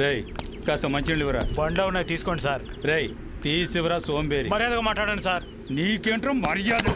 రేయ్ కాస్త మంచినీళ్ళు ఇవ్వరా. బండ్లో ఉన్నాయి తీసుకోండి సార్. రేయ్ తీసివరా సోంబేరి. మర్యాదగా మాట్లాడండి సార్. నీకేంట్రా మర్యాద?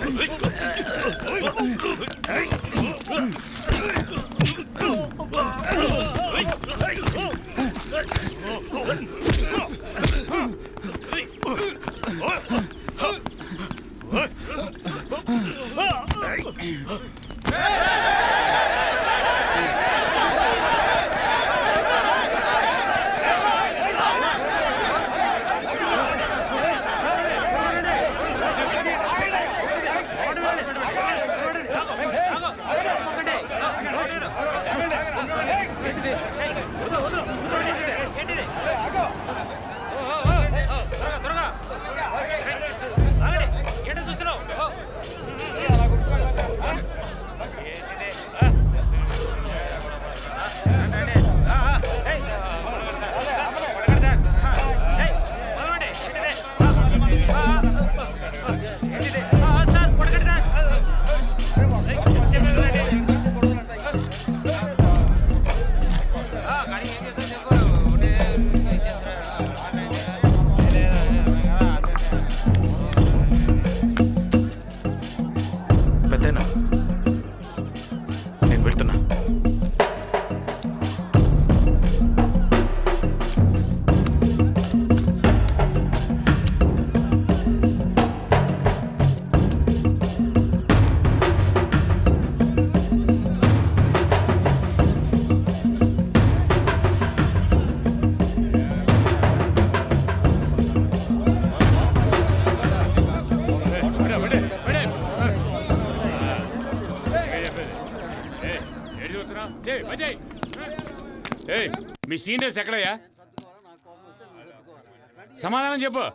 మీ సీనియర్స్ ఎక్కడయ్యా? సమాధానం చెప్పు.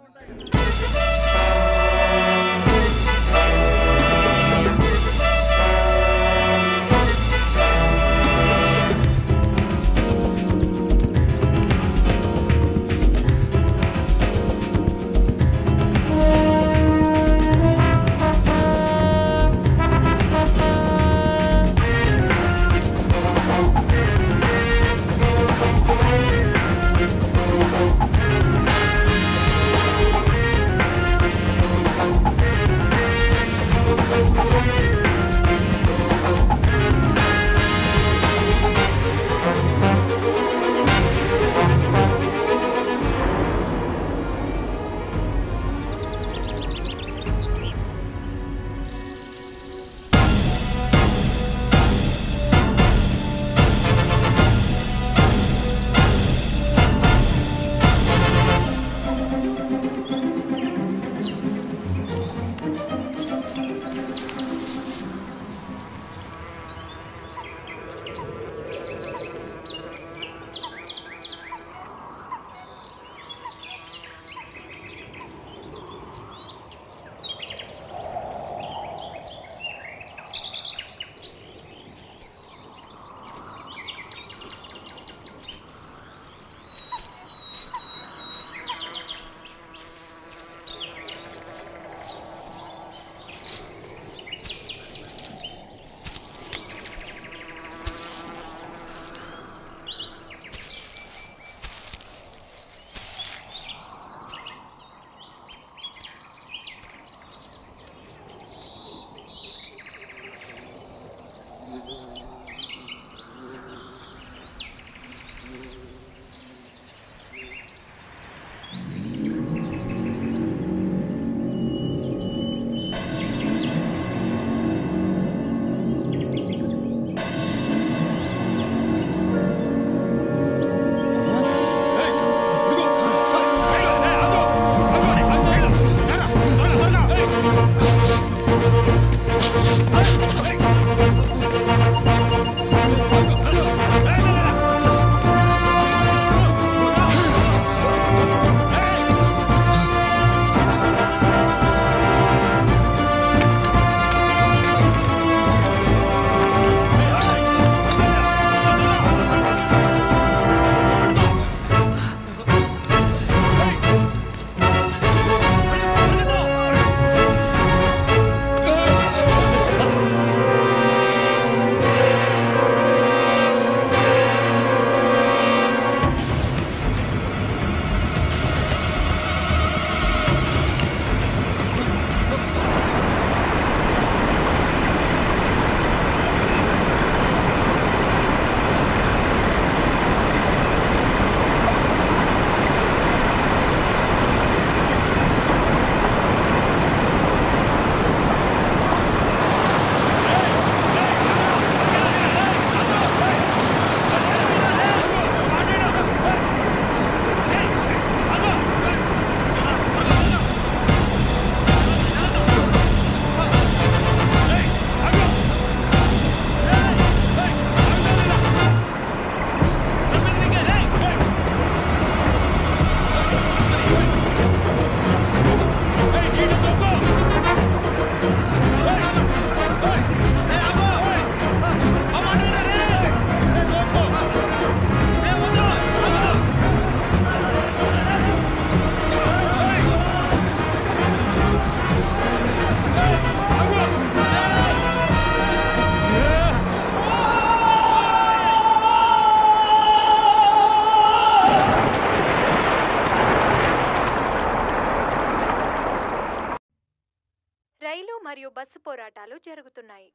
బస్సు పోరాటాలు జరుగుతున్నాయి.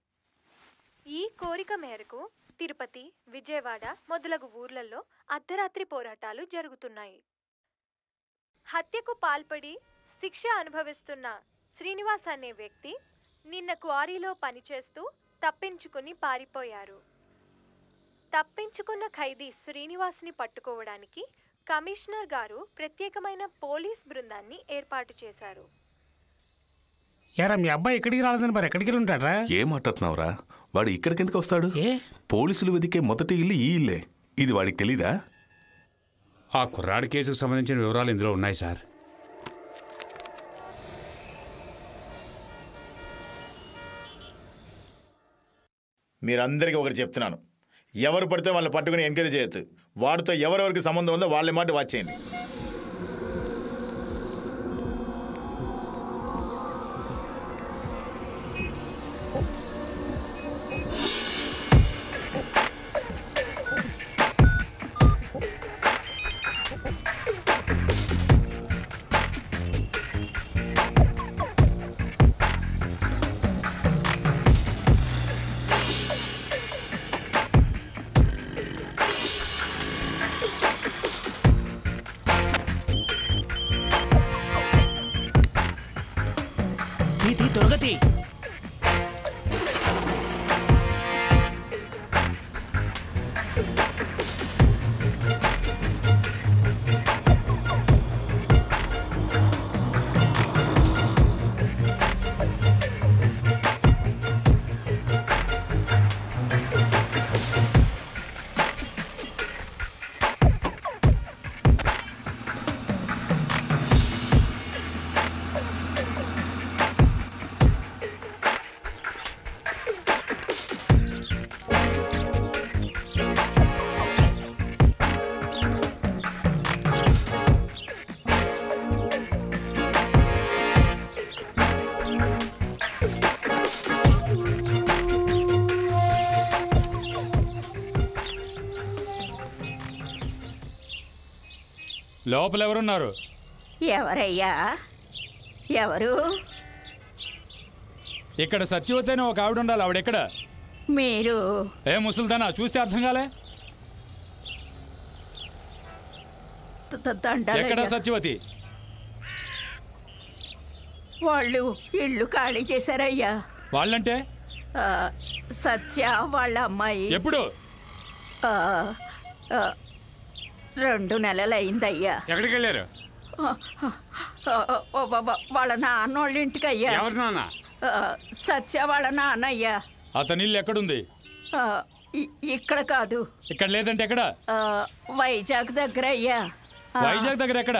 ఈ కోరిక మేరకు తిరుపతి, విజయవాడ మొదలగు ఊర్లలో అర్ధరాత్రి పోరాటాలు జరుగుతున్నాయి. హత్యకు పాల్పడి శిక్ష అనుభవిస్తున్న శ్రీనివాస్ అనే వ్యక్తి నిన్న క్వారీలో పనిచేస్తూ తప్పించుకుని పారిపోయారు. తప్పించుకున్న ఖైదీ శ్రీనివాస్ని పట్టుకోవడానికి కమిషనర్ గారు ప్రత్యేకమైన పోలీస్ బృందాన్ని ఏర్పాటు చేశారు. యారా మీ అబ్బాయి ఇక్కడికి రాలేదని మరి ఎక్కడికి ఉంటాడ్రా? ఏం మాట్లాడుతున్నావురా? వాడు ఇక్కడికి ఎందుకు వస్తాడు? పోలీసులు వెతికే మొదటి ఇల్లు ఈ ఇల్లే. ఇది వాడికి తెలీదా? ఆ కుర్రాడి కేసుకు సంబంధించిన వివరాలు ఇందులో ఉన్నాయి సార్. మీరందరికీ ఒకటి చెప్తున్నాను, ఎవరు పడితే వాళ్ళని పట్టుకుని ఎంకరేజ్ చేయొద్దు. వాడితో ఎవరెవరికి సంబంధం ఉందో వాళ్ళ మాట వాచ్ చేయండి. తొలగతి లోపల ఎవరున్నారు? ఎవరయ్యా? ఎవరు? ఇక్కడ సత్యవతి అని ఒక ఆవిడ ఉండాలి. ఆవిడెక్కడ? మీరు ఏ ముసల్దానా చూస్తే అర్థం కాలే? ఎక్కడ సత్యవతి? వాళ్ళు ఇల్లు ఖాళీ చేశారయ్యా. వాళ్ళంటే? సత్య వాళ్ళ అమ్మాయి. ఎప్పుడు? 2 నెలలైందయ్యా. ఎక్కడికి వెళ్ళారు? వాళ్ళ నాన్నోళ్ళ ఇంటికి అయ్యా. ఎవరి నాన్న? సత్య వాళ్ళ నాన్నయ్యా. అతని ఇల్లు ఎక్కడుంది? ఇక్కడ కాదు. ఇక్కడ లేదంటే ఎక్కడ? వైజాగ్ దగ్గర అయ్యా. వైజాగ్ దగ్గర ఎక్కడ?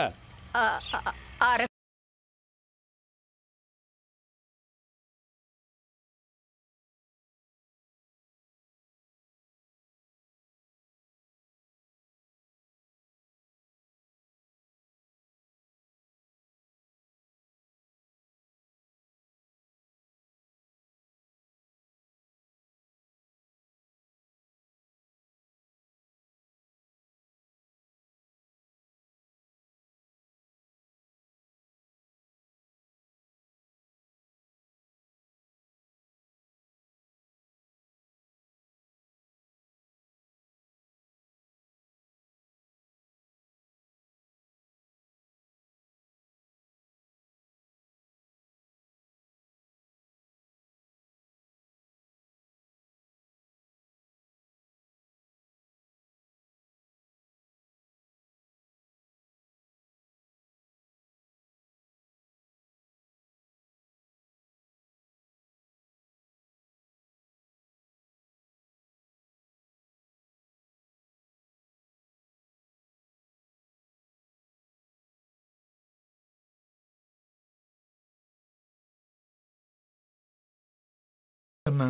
అన్నా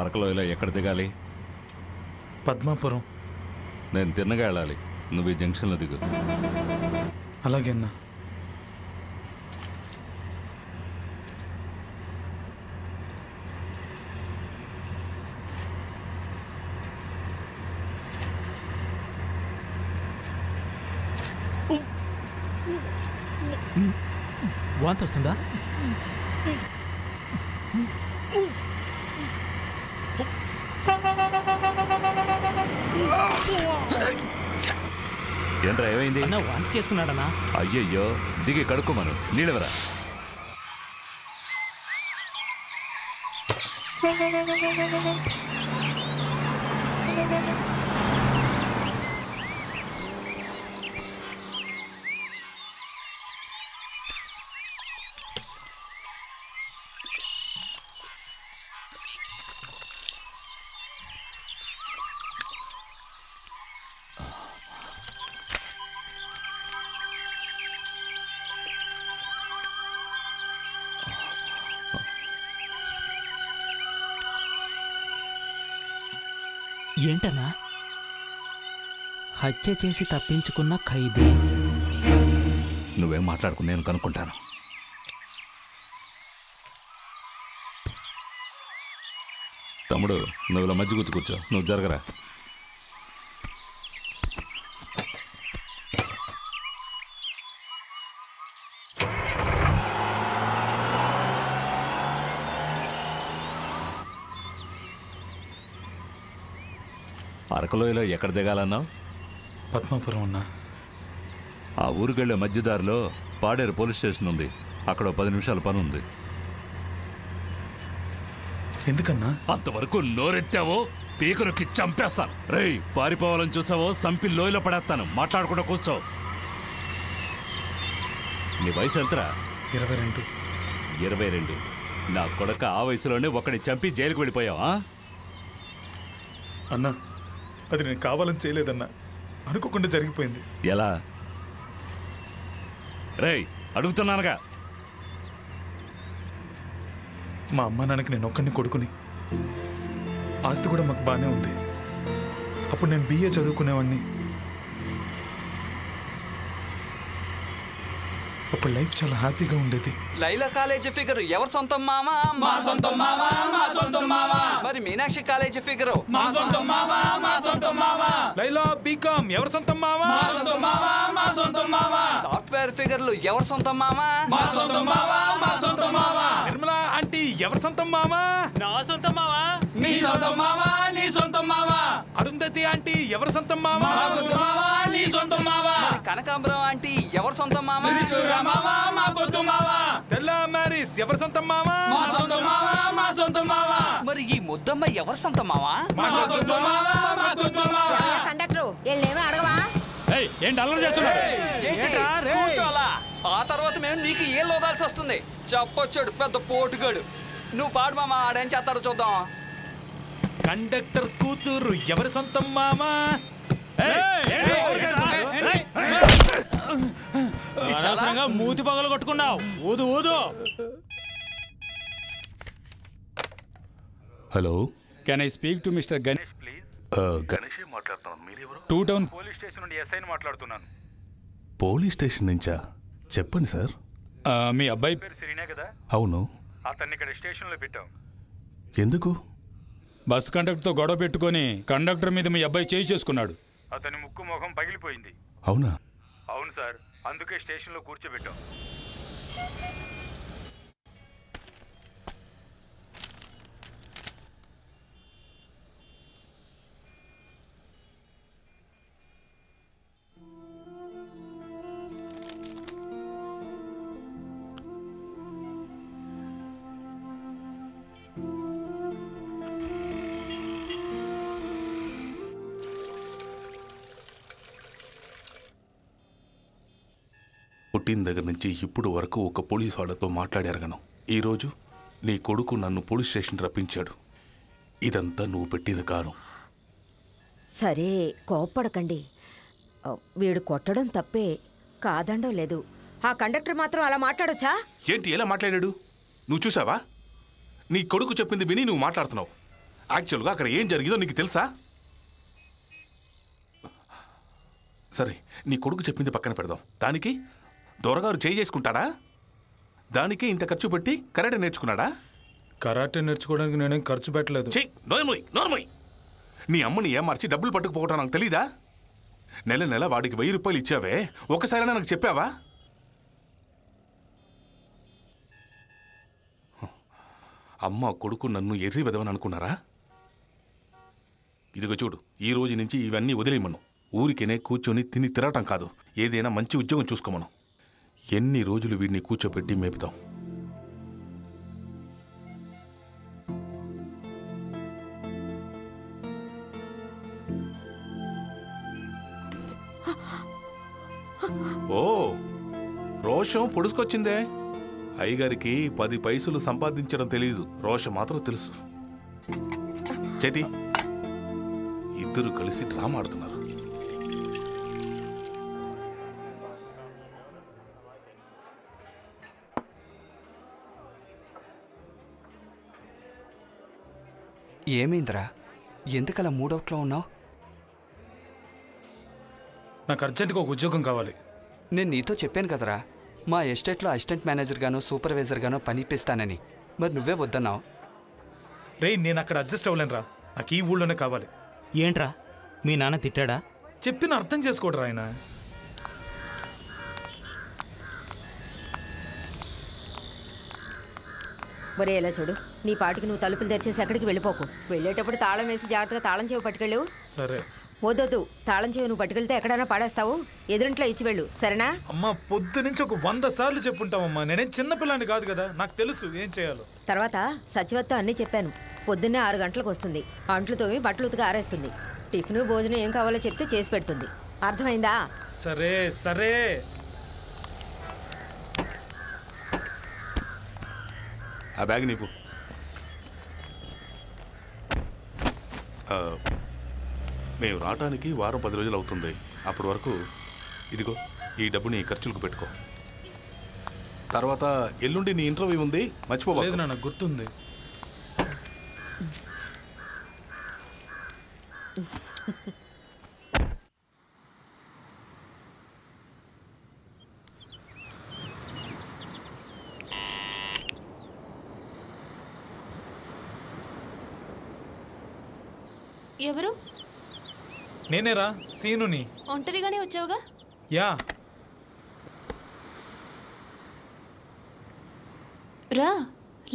అరకులో ఇలా ఎక్కడ దిగాలి? పద్మాపురం. నేను తిన్నగా వెళ్ళాలి. నువ్వు ఈ జంక్షన్లో దిగు. అలాగే అన్నా. వాంతి వస్తుందా? ఏంట్రా ఏమైంది? అన్న వాంతి చేసుకున్నాడన్నా. అయ్యయ్యో దిగి కడుక్కోమను. నీళ్ళెవరా? ఏంటన్నా? హత్య చేసి తప్పించుకున్న ఖైదీ. నువ్వేం మాట్లాడుకు, నేను కనుక్కుంటాను. తమ్ముడు నువ్వు ఇలా మధ్య కూర్చో. నువ్వు జరగరా. అరకులోయలో ఎక్కడ దిగాలన్నావు? పద్మాపురం అన్నా. ఆ ఊరికెళ్ళే మధ్యదారిలో పాడేరు పోలీస్ స్టేషన్ ఉంది. అక్కడ 10 నిమిషాల పని ఉంది. ఎందుకన్నా? అంతవరకు నోరెత్తావో పీకరుకి చంపేస్తాను. రేయ్, పారిపోవాలని చూసావో సంపి లోయలో పడేస్తాను. మాట్లాడకుండా కూర్చో. నీ వయసు ఎంతరా? 22. 22. నా కొడక ఆ వయసులోనే ఒకడిని చంపి జైలుకు వెళ్ళిపోయావా? అన్నా, అది నేను కావాలని చేయలేదన్నా, అనుకోకుండా జరిగిపోయింది. ఎలా? రేయ్, అడుగుతున్నానుగా. మా అమ్మ నాన్నకి నేను ఒక్కడిని కొడుకుని. ఆస్తి కూడా మాకు బాగానే ఉంది. అప్పుడు నేను BA చదువుకునేవాడిని. అప్పుడు లైఫ్ చాలా హ్యాపీగా ఉండేది. లైలా కాలేజీ ఫిగర్ ఎవరు సొంతం మామా? మా సొంతం మామా, మా సొంతం మామా. మరి మీనాక్షి కాలేజీ ఫిగర్ మా సొంతం మామా, మా సొంతం మామా. లైలా బీకామ్ ఎవరు సొంతం మామా? మా సొంతం మామా, మా సొంతం మామా. సాఫ్ట్వేర్ ఫిగర్లు ఎవరు సొంతం మామా? మా సొంతం మామా, మా సొంతం మామా. నిర్మలా ఆంటీ ఎవరు సొంతం మామా? నా సొంతం మావా. నీ సొంతం మామా, నీ సొంతం మామా. అరుంధతి ఆంటీ ఎవరు సొంతం మామా? మా సొంతం మామా, నీ సొంతం మామా. కనకాంబరం ఆంటీ ఎవరు సొంతం మామా? మామా, మా సొంతం మామా. తెల్ల మ్యారీస్ ఎవరు సొంతం మామా? మా సొంతం మామా, మా సొంతం మామా. మరి ఈ ముద్దమ్మ ఎవరు సొంతం మామా? మా సొంతం మామా, మా సొంతం మామా. కండక్టర్ వెళ్ళేమో అడగవా? ఏయ్, ఏంటి అల్లరి చేస్తున్నాడు? కూర్చోలా. ఆ తర్వాత మేము నీకు ఏం లోదాల్సి వస్తుంది. చెప్పొచ్చాడు పెద్ద పోటుగాడు. నువ్వు పాడు మామా, ఆడేం చేస్తాడో చూద్దాం. కండక్టర్ కూతురు ఎవరు సొంతం మామా? మూతి పగలు కొట్టుకున్నావు. ఊదు ఊదు. Hello, can I speak to mister Ganesh please? Ganesh మాట్లాడుతున్నాను. మీరెవరు? 2 టౌన్ పోలీస్ స్టేషన్ నుండి ఎస్ఐని మాట్లాడుతున్నాను. పోలీస్ స్టేషన్ నుంచా? చెప్పండి సార్. మీ అబ్బాయి పేరు సిరీనే కదా? అవును. అతన్ని ఇక్కడ స్టేషన్లో పెట్టాం. ఎందుకు? బస్ కండక్టర్తో గొడవ పెట్టుకొని కండక్టర్ మీద మీ అబ్బాయి చేయి చేసుకున్నాడు. అతని ముక్కు మొహం పగిలిపోయింది. అవునా? అవును సార్, అందుకే స్టేషన్లో కూర్చోబెట్టాం. పుట్టిన దగ్గర నుంచి ఇప్పుడు వరకు ఒక పోలీసు వాళ్ళతో మాట్లాడారగను. ఈరోజు నీ కొడుకు నన్ను పోలీస్ స్టేషన్ రప్పించాడు. ఇదంతా నువ్వు పెట్టిన కారం. సరే, కోప్పడకండి. వీడు కొట్టడం తప్పే, కాదండం లేదు. ఆ కండక్టర్ మాత్రం అలా మాట్లాడొచ్చా? ఏంటి ఎలా మాట్లాడాడు? నువ్వు చూసావా? నీ కొడుకు చెప్పింది విని నువ్వు మాట్లాడుతున్నావు. యాక్చువల్గా అక్కడ ఏం జరిగిందో నీకు తెలుసా? సరే, నీ కొడుకు చెప్పింది పక్కన పెడదాం. దానికి దొరగారు చేయి చేసుకుంటాడా? దానికే ఇంత ఖర్చు పెట్టి కరాటే నేర్చుకున్నాడా? కరాటే నేర్చుకోవడానికి నేనేం ఖర్చు పెట్టలేదు. నోర్మోయ్. నీ అమ్మని ఏమార్చి డబ్బులు పట్టుకుపోవటం నాకు తెలీదా? నెల నెల వాడికి 1000 రూపాయలు ఇచ్చావే, ఒకసారైనా నాకు చెప్పావా? అమ్మ కొడుకు నన్ను ఎర్రి వెదవని అనుకున్నారా? ఇదిగో చూడు, ఈ రోజు నుంచి ఇవన్నీ వదిలేయమను. ఊరికేనే కూర్చొని తిని తిరగటం కాదు, ఏదైనా మంచి ఉద్యోగం చూసుకోమను. ఎన్ని రోజులు వీడిని కూర్చోబెట్టి మేపుతాం? ఓ, రోషం పొడుచుకొచ్చిందే. అయ్యగారికి 10 పైసలు సంపాదించడం తెలీదు, రోషం మాత్రం తెలుసు. చేతి ఇద్దరు కలిసి డ్రామా ఆడుతున్నారు. ఏమైందిరా? ఎందుకలా మూడౌట్లో ఉన్నావు? నాకు అర్జెంటుగా ఒక ఉద్యోగం కావాలి. నేను నీతో చెప్పాను కదరా, మా ఎస్టేట్లో అసిస్టెంట్ మేనేజర్ గానో సూపర్వైజర్ గానో పని ఇప్పిస్తానని. మరి నువ్వే వద్దన్నావు. రేయ్, నేను అక్కడ అడ్జస్ట్ అవ్వలేనురా. నాకు ఈ ఊళ్ళోనే కావాలి. ఏంట్రా మీ నాన్న తిట్టాడా? చెప్పిన అర్థం చేసుకోడరా ఆయన. ఒరే ఎలా చూడు, నీ పాటికి నువ్వు తలుపులు తెరిచేసి ఎక్కడికి వెళ్ళిపోకు. వెళ్ళేటప్పుడు తాళం వేసి జాగ్రత్తగా తాళం చెవి పట్టుకెళ్ళు. సరే. వద్దొద్దు, తాళం చెవి నువ్వు పట్టుకెళ్తే ఎక్కడైనా పాడేస్తావు. ఎదురింట్లో ఇచ్చి వెళ్ళు, సరేనా? అమ్మా, పొద్దు నుంచి ఒక 100 సార్లు చెప్పుంటావమ్మా. నేనేం చిన్నపిల్లాన్ని కాదు కదా, నాకు తెలుసు ఏం చేయాలో. తర్వాత సచివత్వం అన్నీ చెప్పాను. పొద్దున్నే 6 గంటలకు వస్తుంది. అంట్లు తోమి బట్టలు ఉతికి ఆరేస్తుంది. టిఫిన్ భోజనం ఏం కావాలో చెప్తే చేసి పెడుతుంది. అర్థమైందా? సరే సరే. ఆ బ్యాగ్ నీకు. మేము రావటానికి వారం 10 రోజులు అవుతుంది. అప్పటి వరకు ఇదిగో ఈ డబ్బుని ఖర్చులకు పెట్టుకో. తర్వాత ఎల్లుండి నీ ఇంటర్వ్యూ ఉంది, మర్చిపోలేదు. లేదు నాన్న, గుర్తుంది. ఎవరు? నేనేరా, సీనుని. ఒంటరిగానే వచ్చావుగా? యా. రా,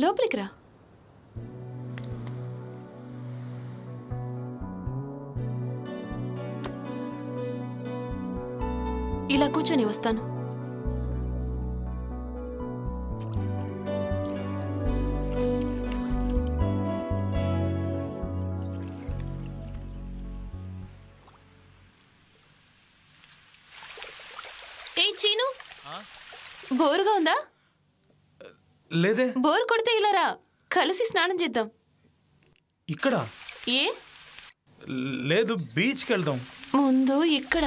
లోపలికి రా. ఇలా కూర్చొని వస్తాను. ఏ చీను, బోరుగా ఉందా? లేదే. బోరు కొడితే ఇలా రా, కలిసి స్నానం చేద్దాం. ఇక్కడ? ఏ లేదు, బీచ్కి వెళ్దాం. ముందు ఇక్కడ.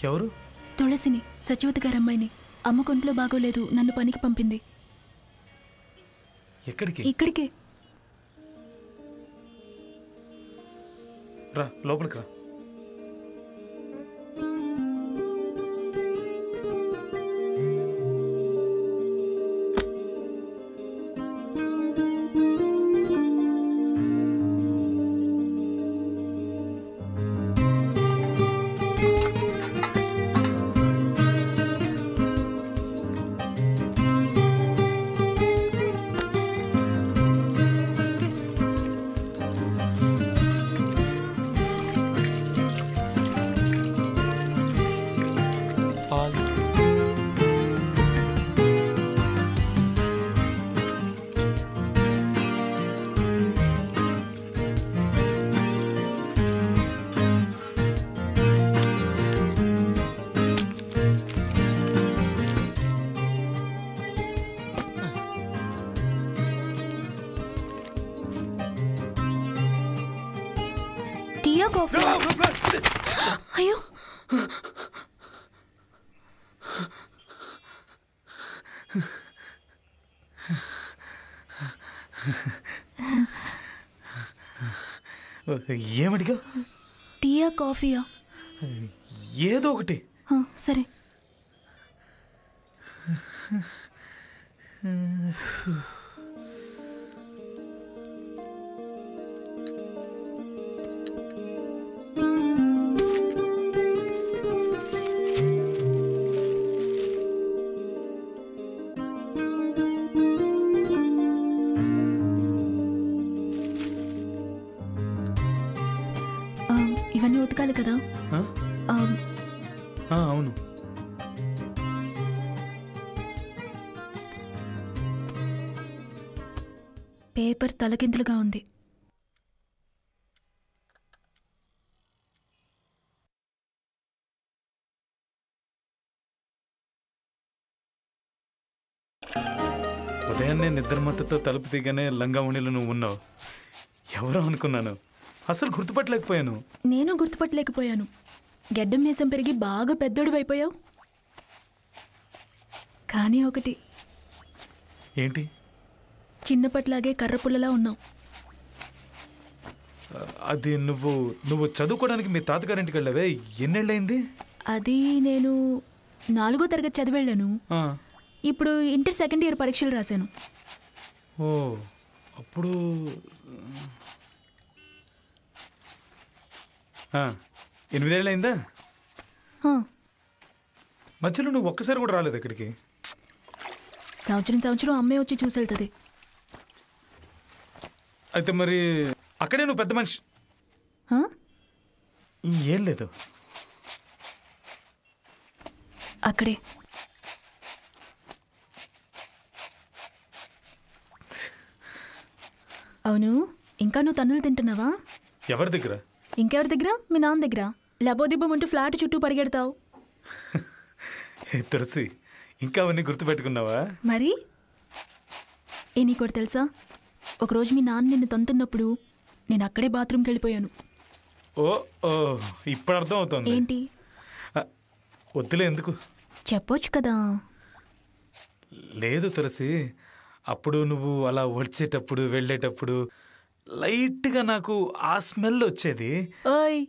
ఎవరు? తులసిని, సచివతి గారి అమ్మాయిని. అమ్మ కొంట్లో బాగోలేదు, నన్ను పనికి పంపింది. ఎక్కడికి? ఇక్కడికే. రా, లోపలికి రా. టీయా కాఫీ? అయ్యో ఏమడిగా? టీయా కాఫీయా? ఏదో ఒకటి. సరే. ఇవన్నీ ఉతకాలి కదా? అవును. పేపర్ తలకిందులుగా ఉంది. ఉదయాన్నే నిద్రమత్తతో తలుపు దిగానే లంగావణిలో నువ్వు ఉన్నావు. ఎవరో అనుకున్నాను, అసలు గుర్తుపట్టలేకపోయాను. నేను గుర్తుపట్టలేకపోయాను. గెడ్డం మీసం పెరిగి బాగా పెద్దోడు అయిపోయావు. కానీ ఒకటి. ఏంటి? చిన్నప్పట్లాగే కర్రపుల్లలా ఉన్నావు. అది నువ్వు చదువుకోవడానికి మీ తాతగారింటికి వెళ్ళావే, ఎన్నేళ్ళైంది? అది నేను 4వ తరగతి చదివి వెళ్ళాను. ఇప్పుడు ఇంటర్ సెకండ్ ఇయర్ పరీక్షలు రాశాను. ఓ, అప్పుడు 8 ఏళ్ళైందా? మధ్యలో నువ్వు ఒక్కసారి కూడా రాలేదు ఇక్కడికి? సంవత్సరం అమ్మే వచ్చి చూసి వెళ్తుంది. అయితే మరి అక్కడే నువ్వు పెద్ద మనిషి? ఏం లేదు, అక్కడే. అవును, ఇంకా నువ్వు తన్నులు తింటున్నావా? ఎవరి దగ్గర? ఇంకెవరి దగ్గర? మీ నాన్న దగ్గర. లబోదిబ్బమంటూ ఫ్లాట్ చుట్టూ పరిగెడతావు. తులసి, ఇంకా అవన్నీ గుర్తుపెట్టుకున్నావా? మరి నీకోటి తెలుసా, ఒకరోజు మీ నాన్న నిన్ను తంతున్నప్పుడు నేను అక్కడే బాత్రూమ్కి వెళ్ళిపోయాను. ఓ ఓ, ఇప్పుడు అర్థం అవుతుంది. ఏంటి? వద్దులే, ఎందుకు? చెప్పొచ్చు కదా. లేదు తులసి, అప్పుడు నువ్వు అలా వచ్చేటప్పుడు వెళ్ళేటప్పుడు లైట్గా నాకు ఆ స్మెల్ వచ్చేది. ఓయ్,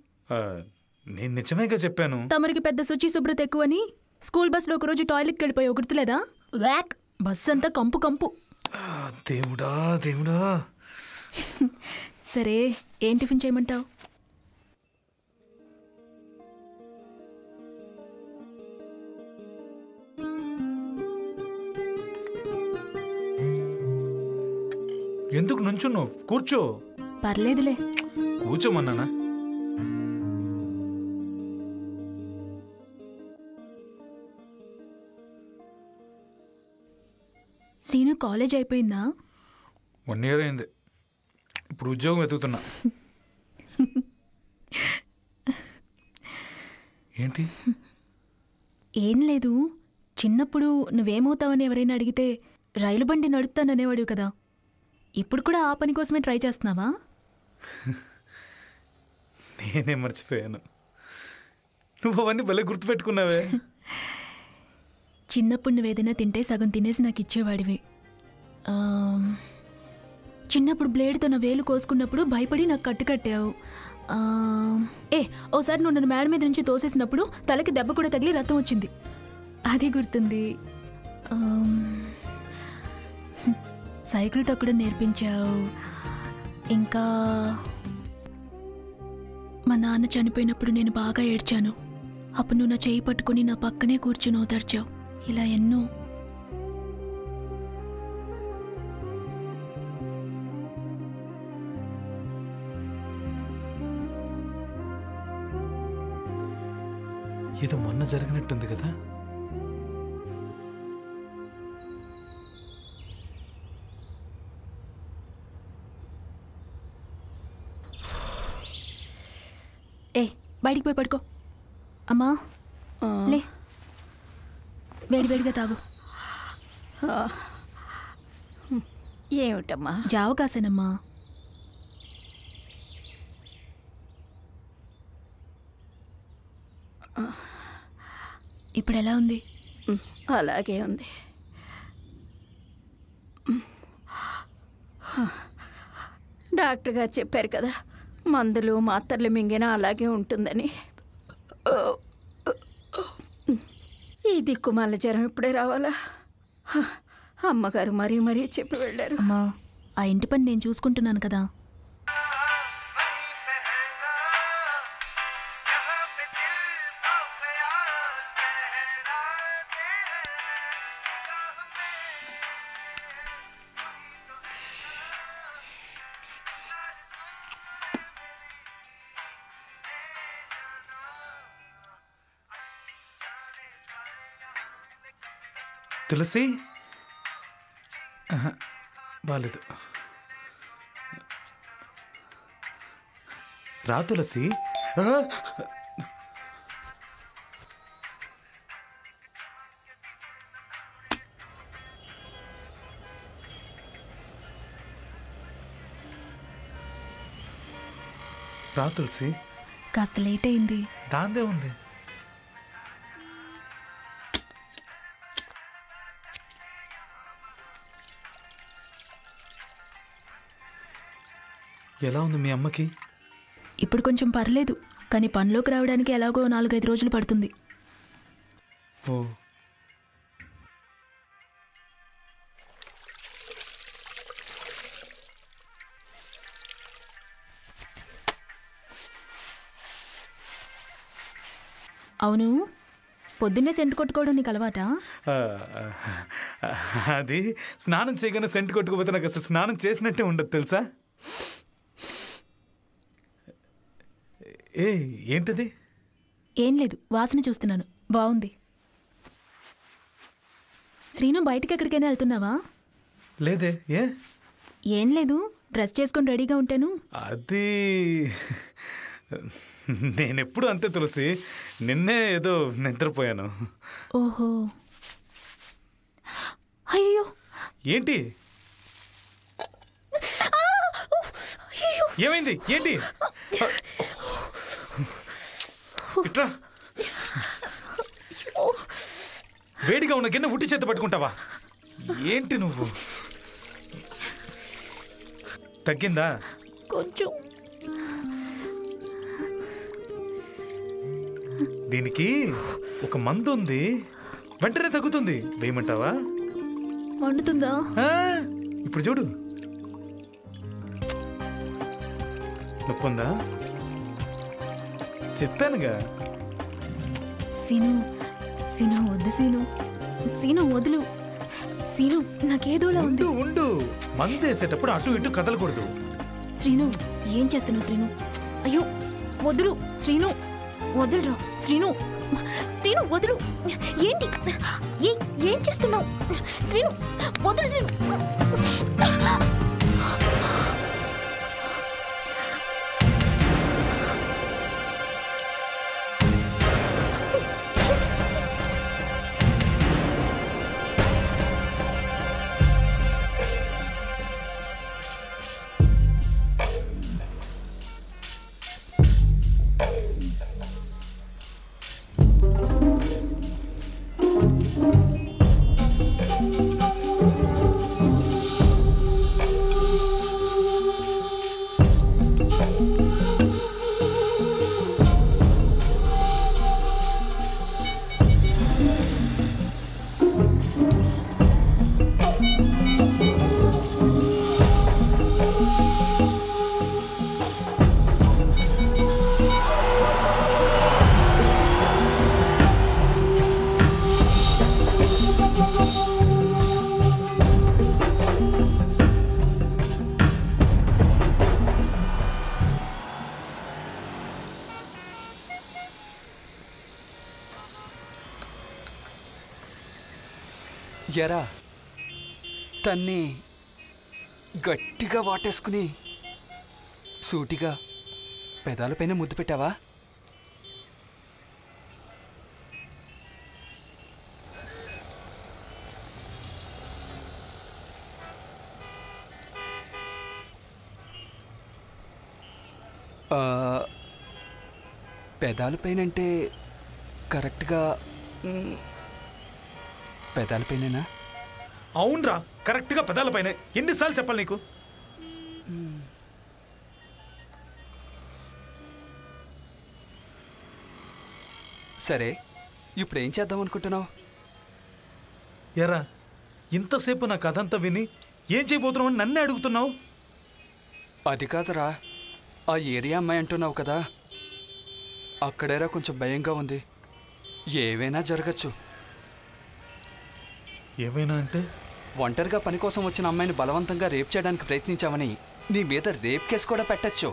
నేను నిజమేగా చెప్పాను. తమరికి పెద్ద శుచి శుభ్రత ఎక్కువని స్కూల్ బస్లో ఒకరోజు టాయిలెట్కి వెళ్ళిపోయావు, గుర్తులేదా? వ్యాక్, బస్ అంతా కంపు కంపు. దేవుడా దేవుడా. సరే, ఏం టిఫిన్ చేయమంటావు? ఎందుకు నుంచున్నావు? కూర్చో. పర్లేదులే, కూర్చోమన్నానా? శ్రీను కాలేజ్ అయిపోయిందా? 1 year అయింది. ఇప్పుడు ఉద్యోగం వెతుకుతున్నా. ఏంటి? ఏం లేదు, చిన్నప్పుడు నువ్వేమవుతావని ఎవరైనా అడిగితే రైలు బండి నడుపుతాననేవాడు కదా. ఇప్పుడు కూడా ఆ పని కోసమే ట్రై చేస్తున్నావా? నేనే మర్చిపోయాను. నువ్వు అవన్నీ భలే గుర్తుపెట్టుకున్నావే. చిన్నప్పుడు నువ్వేదైనా తింటే సగం తినేసి నాకు ఇచ్చేవాడివి. చిన్నప్పుడు బ్లేడ్తో నా వేలు కోసుకున్నప్పుడు భయపడి నాకు కట్టావు. ఓసారి నువ్వు నన్ను మేడ మీద నుంచి తోసేసినప్పుడు తలకి దెబ్బ కూడా తగిలి రక్తం వచ్చింది, అది గుర్తుంది. సైకిల్ తొక్కడం నేర్పించావు. ఇంకా మా నాన్న చనిపోయినప్పుడు నేను బాగా ఏడ్చాను. అప్పుడు నువ్వు నా చేయి పట్టుకుని నా పక్కనే కూర్చుని ఓదార్చావు. ఇలా ఎన్నో. ఏదో మొన్న జరిగినట్టుంది కదా. బయటికి పోయి పడుకో. అమ్మా లే, వేడివేడిగా తాగు. ఏమిటమ్మా? జావ కాసేనమ్మా. ఇప్పుడు ఎలా ఉంది? అలాగే ఉంది. డాక్టర్ గారు చెప్పారు కదా, మందులు మాత్రలు మింగినా అలాగే ఉంటుందని. ఈ దిక్కుమాల జ్వరం ఇప్పుడే రావాలా? అమ్మగారు మరీ మరీ చెప్పి వెళ్ళారు. అమ్మా, ఆ ఇంటి పని నేను చూసుకుంటున్నాను కదా. తులసి బాలేదు. రా తులసి. రా తులసి. కాస్త లేట్ అయింది. దాందే ఉంది. ఎలా ఉంది మీ అమ్మకి? ఇప్పుడు కొంచెం పర్లేదు, కానీ పనిలోకి రావడానికి ఎలాగో 4-5 రోజులు పడుతుంది. ఓ, అవును, పొద్దున్నే సెంటు కొట్టుకోవడం నీకు అలవాటా? అది స్నానం చేయగానే సెంటు కొట్టుకోపోతే నాకు అసలు స్నానం చేసినట్టే ఉండదు తెలుసా. ఏంటది? ఏం లేదు, వాసన చూస్తున్నాను. బాగుంది. శ్రీను, బయటికి ఎక్కడికైనా వెళ్తున్నావా? లేదే. ఏం లేదు, డ్రెస్ చేసుకొని రెడీగా ఉంటాను. అది నేనెప్పుడు అంతే తులసి, నిన్నే ఏదో నిద్రపోయాను. ఓహో, అయ్యో. ఏంటి? ఏమైంది? ఏంటి? ఇట్రా. వేడిగా ఉన్న గిన్నె ఉట్టి చేత పట్టుకుంటావా? ఏంటి నువ్వు? తగ్గిందా? కొంచెం. దీనికి ఒక మందు ఉంది, వెంటనే తగ్గుతుంది. వేయమంటావా? వండుతుందా? ఇప్పుడు చూడు. నొప్పుందా? చెప్పానుగా. సీను, సీను వద్దు. సీను, సీను వదులు. సీను, నాకేదోలా ఉంది. ఉండు, మందు వేసేటప్పుడు అటు ఇటు కదలకూడదు. శ్రీను, ఏం చేస్తున్నావు శ్రీను? అయ్యో వదులు శ్రీను, వదులురా శ్రీను. శ్రీను వదులు. ఏంటి? ఏం చేస్తున్నావు శ్రీను? వదులు శ్రీను. ఎరా, తన్ని గట్టిగా వాటేసుకుని సూటిగా పెదాలపైన ముద్దు పెట్టావా? పెదాలపైనంటే కరెక్ట్గా పెదాలపైనేనా? అవునరా, కరెక్ట్గా పెదాలపైనే. ఎన్నిసార్లు చెప్పాలి నీకు? సరే, ఇప్పుడు ఏం చేద్దాం అనుకుంటున్నావు? ఎరా, ఇంతసేపు నా కథ అంతా విని ఏం చేయబోతున్నావు అని నన్నే అడుగుతున్నావు? అది కాదురా, ఆ ఏరియా అమ్మాయి అంటున్నావు కదా, అక్కడేరా కొంచెం భయంగా ఉంది. ఏవైనా జరగచ్చు. ఏమైనా అంటే? ఒంటరిగా పని కోసం వచ్చిన అమ్మాయిని బలవంతంగా రేప్ చేయడానికి ప్రయత్నించామని నీ మీద రేప్ కేసు కూడా పెట్టచ్చు.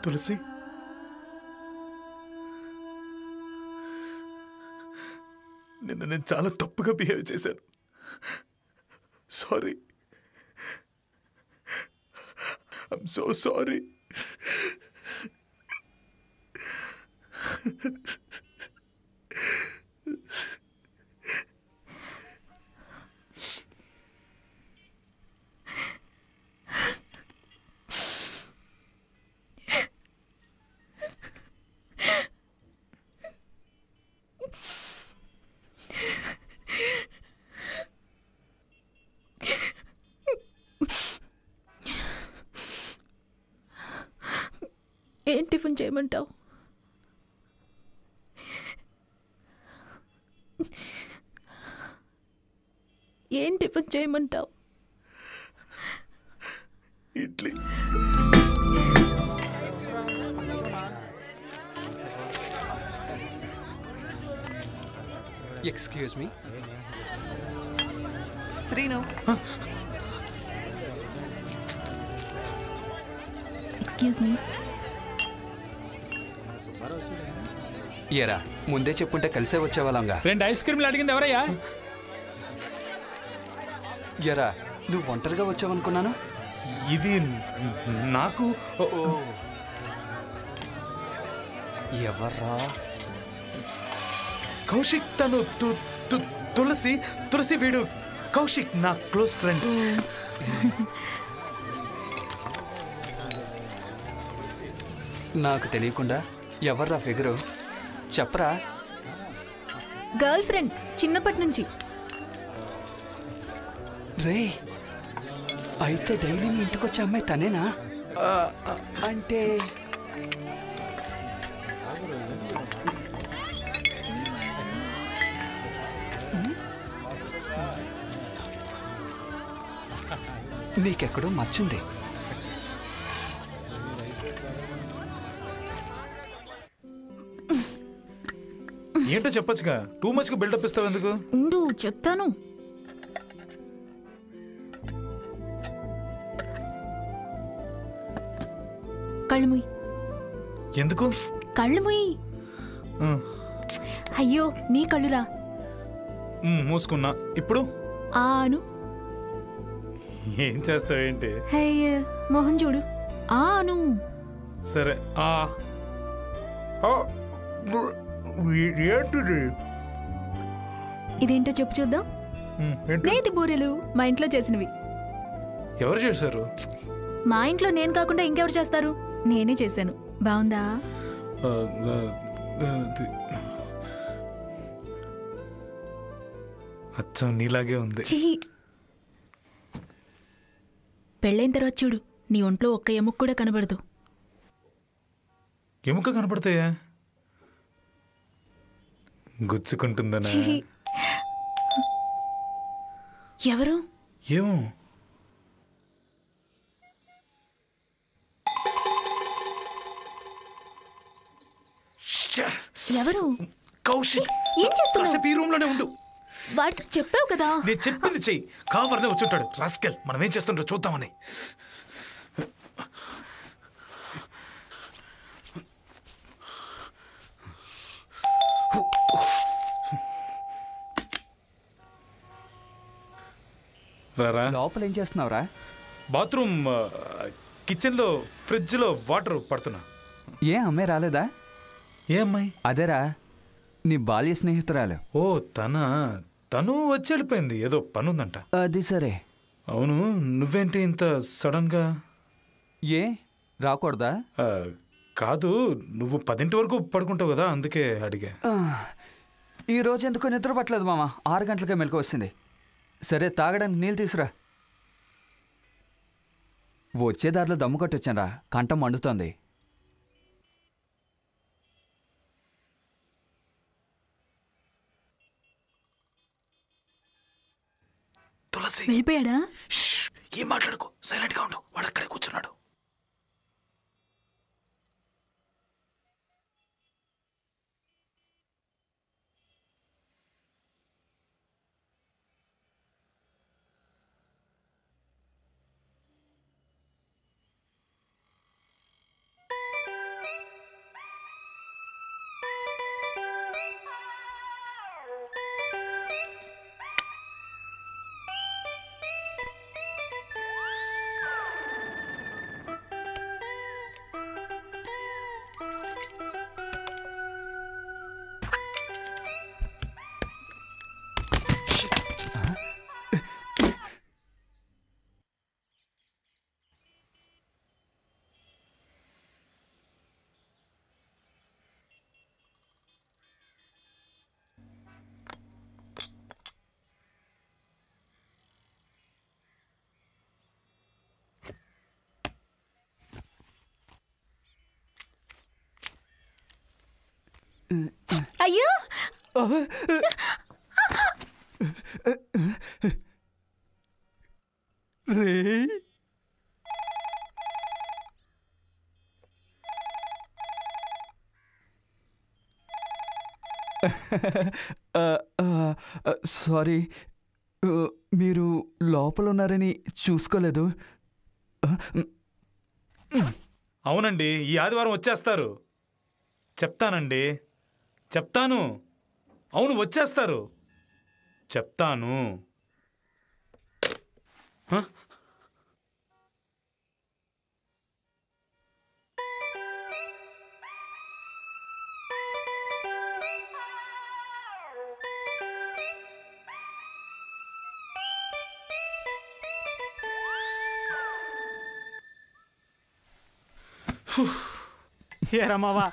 తులసి, నిన్న నేను చాలా తప్పుగా బిహేవ్ చేశాను. Sorry, I'm so sorry. ఏం టిఫిన్ చేయమంటావు? ఏం టిఫిన్ చేయమంటావు? Idli. Excuse me, Srinu. Excuse me. ఏరా, ముందే చెప్పుంటే కలిసే వచ్చేవాళ్ళంగా. 2 ఐస్ క్రీమ్లు అడిగింది ఎవరయ్యా? ఎరా, నువ్వు ఒంటరిగా వచ్చావనుకున్నాను. ఇది నాకు ఎవర్రా? కౌశిక్. తను తులసి. తులసి వీడు కౌశిక్, నా క్లోజ్ ఫ్రెండ్. నాకు తెలియకుండా ఎవర్రా ఫిగరు? చెప్పరా. గర్ల్ ఫ్రెండ్, చిన్నప్పటి నుంచి. రే అయితే డైలీ మీ ఇంటికి వచ్చే అమ్మాయి తనేనా? అంటే నీకెక్కడో మర్చుంది. ఏంటో చెప్పొచ్చుగా, టూ మచ్ గా బిల్డప్ ఇస్తావు ఎందుకు? ఉండు చెప్తాను. కళ్ళు మూయి. ఎందుకు? కళ్ళు మూయి. అయ్యో నీ కళ్ళురా. మూసుకున్నా. ఇప్పుడు ఆను. ఏం చేస్తావేంటి? అయ్యో మోహన్ చూడు. ఆను. సరే ఏంటిది? ఇదేంటో చెప్పు చూద్దాం. నేతి బూరెలు మా ఇంట్లో చేసినవి. ఎవరు చేశారు? మా ఇంట్లో నేను కాకుండా ఇంకెవరు చేస్తారు? నేనే చేశాను. బాగుందా? అచ్చం నీలాగే ఉంది. పెళ్ళైన తర్వాత చూడు, నీ ఒంట్లో ఒక్క ఎముక కూడా కనబడదు. ఎముక కనపడతాయా? గుచ్చుకుంటుందనా? ఎవరు? ఏమో. ఎవరు? కౌశిక్. ఏం చేస్తున్నావు? ఈ రూమ్ లోనే ఉండు. వాడితో చెప్పావు కదా. నేను చెప్పింది చెయ్యి. కావర్నే వచ్చుంటాడు రాస్కెల్. మనం ఏం చేస్తుంటో చూద్దామని. రారా. లోపల ఏం చేస్తున్నావురా? బాత్రూమ్ కిచెన్ లో ఫ్రిడ్జ్ లో వాటర్ పడుతున్నా. ఏ అమ్మాయి రాలేదా? ఏ అమ్మాయి? అదేరా నీ బాల్య స్నేహితురాలు. ఓ తను వచ్చి వెళ్ళిపోయింది. ఏదో పని ఉందంట. అది సరే. అవును, నువ్వేంటి ఇంత సడన్ గా? ఏ రాకూడదా? కాదు, నువ్వు 10 వరకు పడుకుంటావు కదా, అందుకే అడిగా. ఈ రోజు ఎందుకో నిద్ర పట్టలేదు మామ. 6 గంటలకే మెలకు వస్తుంది. సరే తాగడానికి నీళ్ళు తీసురా. వచ్చే దారిలో దమ్ము కొట్టొచ్చానరా, కంఠం మండుతోంది. తులసి వెళ్ళిపోయాడా? ఏం మాట్లాడుకో, సైలెంట్ గా ఉండు. వాడు అక్కడే కూర్చున్నాడు. అయ్యో రే సారీ, మీరు లోపల ఉన్నారని చూసుకోలేదు. అవునండి, ఈ ఆదివారం వచ్చేస్తారు. చెప్తానండి, చెప్తాను. అవును, వచ్చేస్తారు. చెప్తాను. ఏరమ్మావా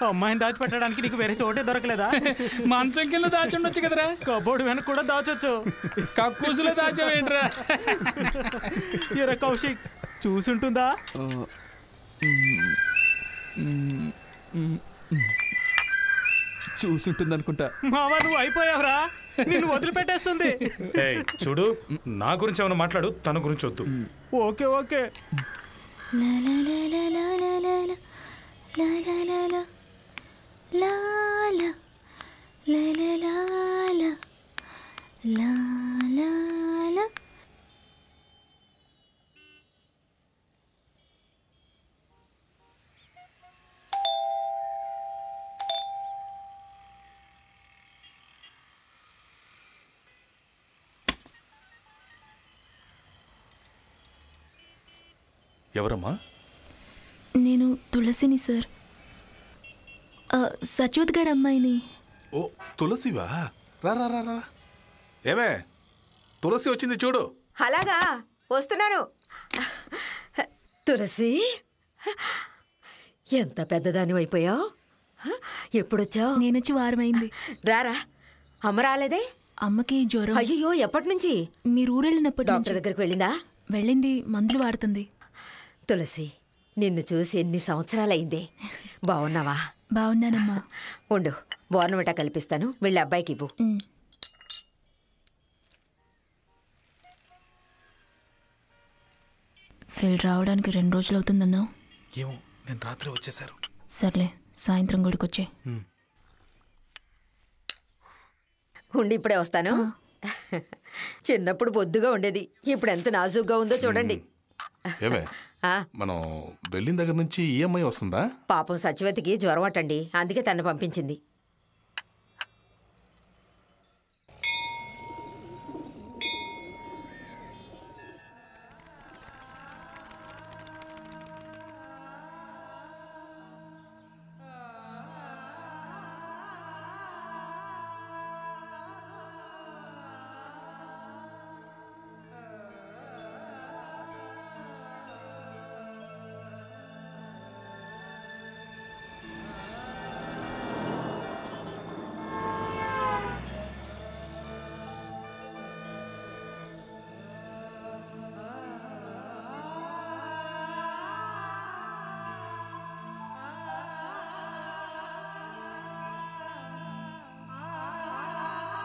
అమ్మాయిని దాచిపెట్టడానికి నీకు వేరే తోటే దొరకలేదా? మంచం కింద దాచుండొచ్చు కదరా. కబోర్డు వెనక కూడా దాచొచ్చు. కక్కూసులో దాచావేంట్రా? ఎరా కౌశిక్ చూసుంటుందా? చూసుంటుంది అనుకుంటా. మావా నువ్వు అయిపోయావురా, నిన్ను వదిలిపెట్టేస్తుంది. చూడు, నా గురించి ఏమైనా మాట్లాడు, తన గురించి వద్దు. Okay okay. ఎవరమ్మా? నేను తులసిని సార్, సచివత్ గారి అమ్మాయిని. ఓ తులసివా? రా రా రా రా. ఏమే తులసి వచ్చింది చూడు. అలాగా, వస్తున్నాను. తులసి, ఎంత పెద్దదాని అయిపోయావు. ఎప్పుడొచ్చావు? నేనొచ్చి వారమైంది. రారా. అమ్మ రాలేదే? అమ్మకి జ్వరం. అయ్యో, ఎప్పటి నుంచి? మీరు ఊరెళ్ళినప్పటి డాక్టర్ దగ్గరికి వెళ్ళిందా? వెళ్ళింది, మందులు వాడుతుంది. తులసి, నిన్ను చూసి ఎన్ని సంవత్సరాలైందే. బాగున్నావా? బాగున్నానమ్మా. ఉండు, బోర్నమిటా కల్పిస్తాను, వెళ్ళి అబ్బాయికి ఇవ్వు. ఫిల్ రావడానికి 2 రోజులు అవుతుందన్నావు. ఏమో, నేను రాత్రి వచ్చేసారు. సర్లే, సాయంత్రం గుడికొచ్చే. ఉండి ఇప్పుడే వస్తాను. చిన్నప్పుడు బొద్దుగా ఉండేది, ఇప్పుడు ఎంత నాజుగ్గా ఉందో చూడండి. ఏమే మనం వెళ్ళిన దగ్గర నుంచి ఈఎంఐ వస్తుందా? పాపం సచివతికి జ్వరం అటండి, అందుకే తను పంపించింది.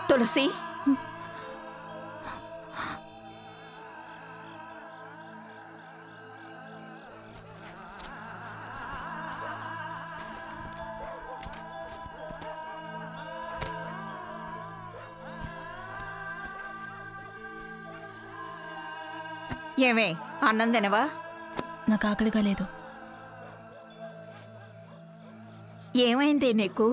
తులసి, ఏమే అన్నం తినవా? నాకు ఆకలిగా లేదు. ఏమైంది నీకు?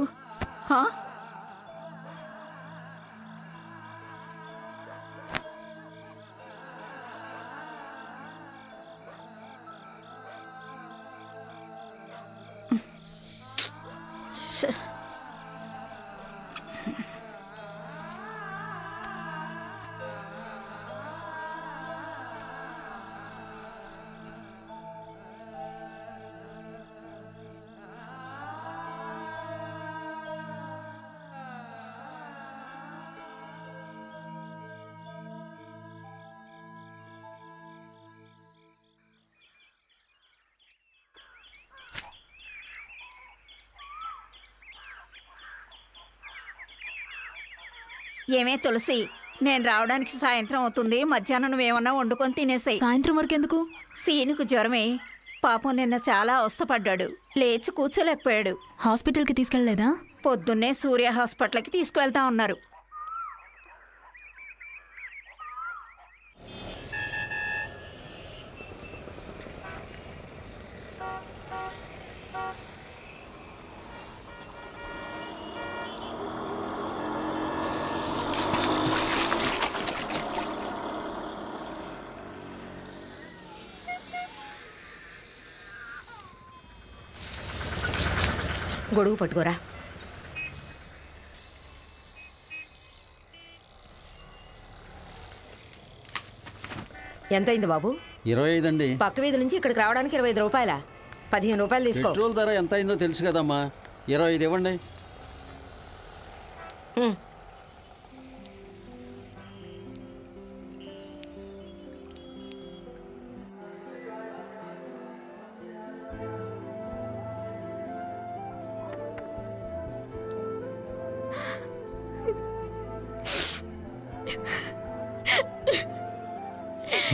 ఏమే తులసి, నేను రావడానికి సాయంత్రం అవుతుంది. మధ్యాహ్నం నువ్వేమన్నా వండుకొని తినేసాయి. సాయంత్రం వరకు ఎందుకు? సీనుకు జ్వరమే. పాపం నిన్న చాలా అవస్థపడ్డాడు, లేచి కూర్చోలేకపోయాడు. హాస్పిటల్కి తీసుకెళ్ళలేదా? పొద్దున్నే సూర్య హాస్పిటల్కి తీసుకువెళ్తా ఉన్నారు. గొడుగు పట్టుకోరా. ఎంతైంది బాబు? 25 అండి. పక్క వీధి నుంచి ఇక్కడికి రావడానికి 25 రూపాయలా? 15 రూపాయలు తీసుకో. పెట్రోల్ ధర ఎంత అయిందో తెలుసు కదమ్మా, 25 ఇవ్వండి.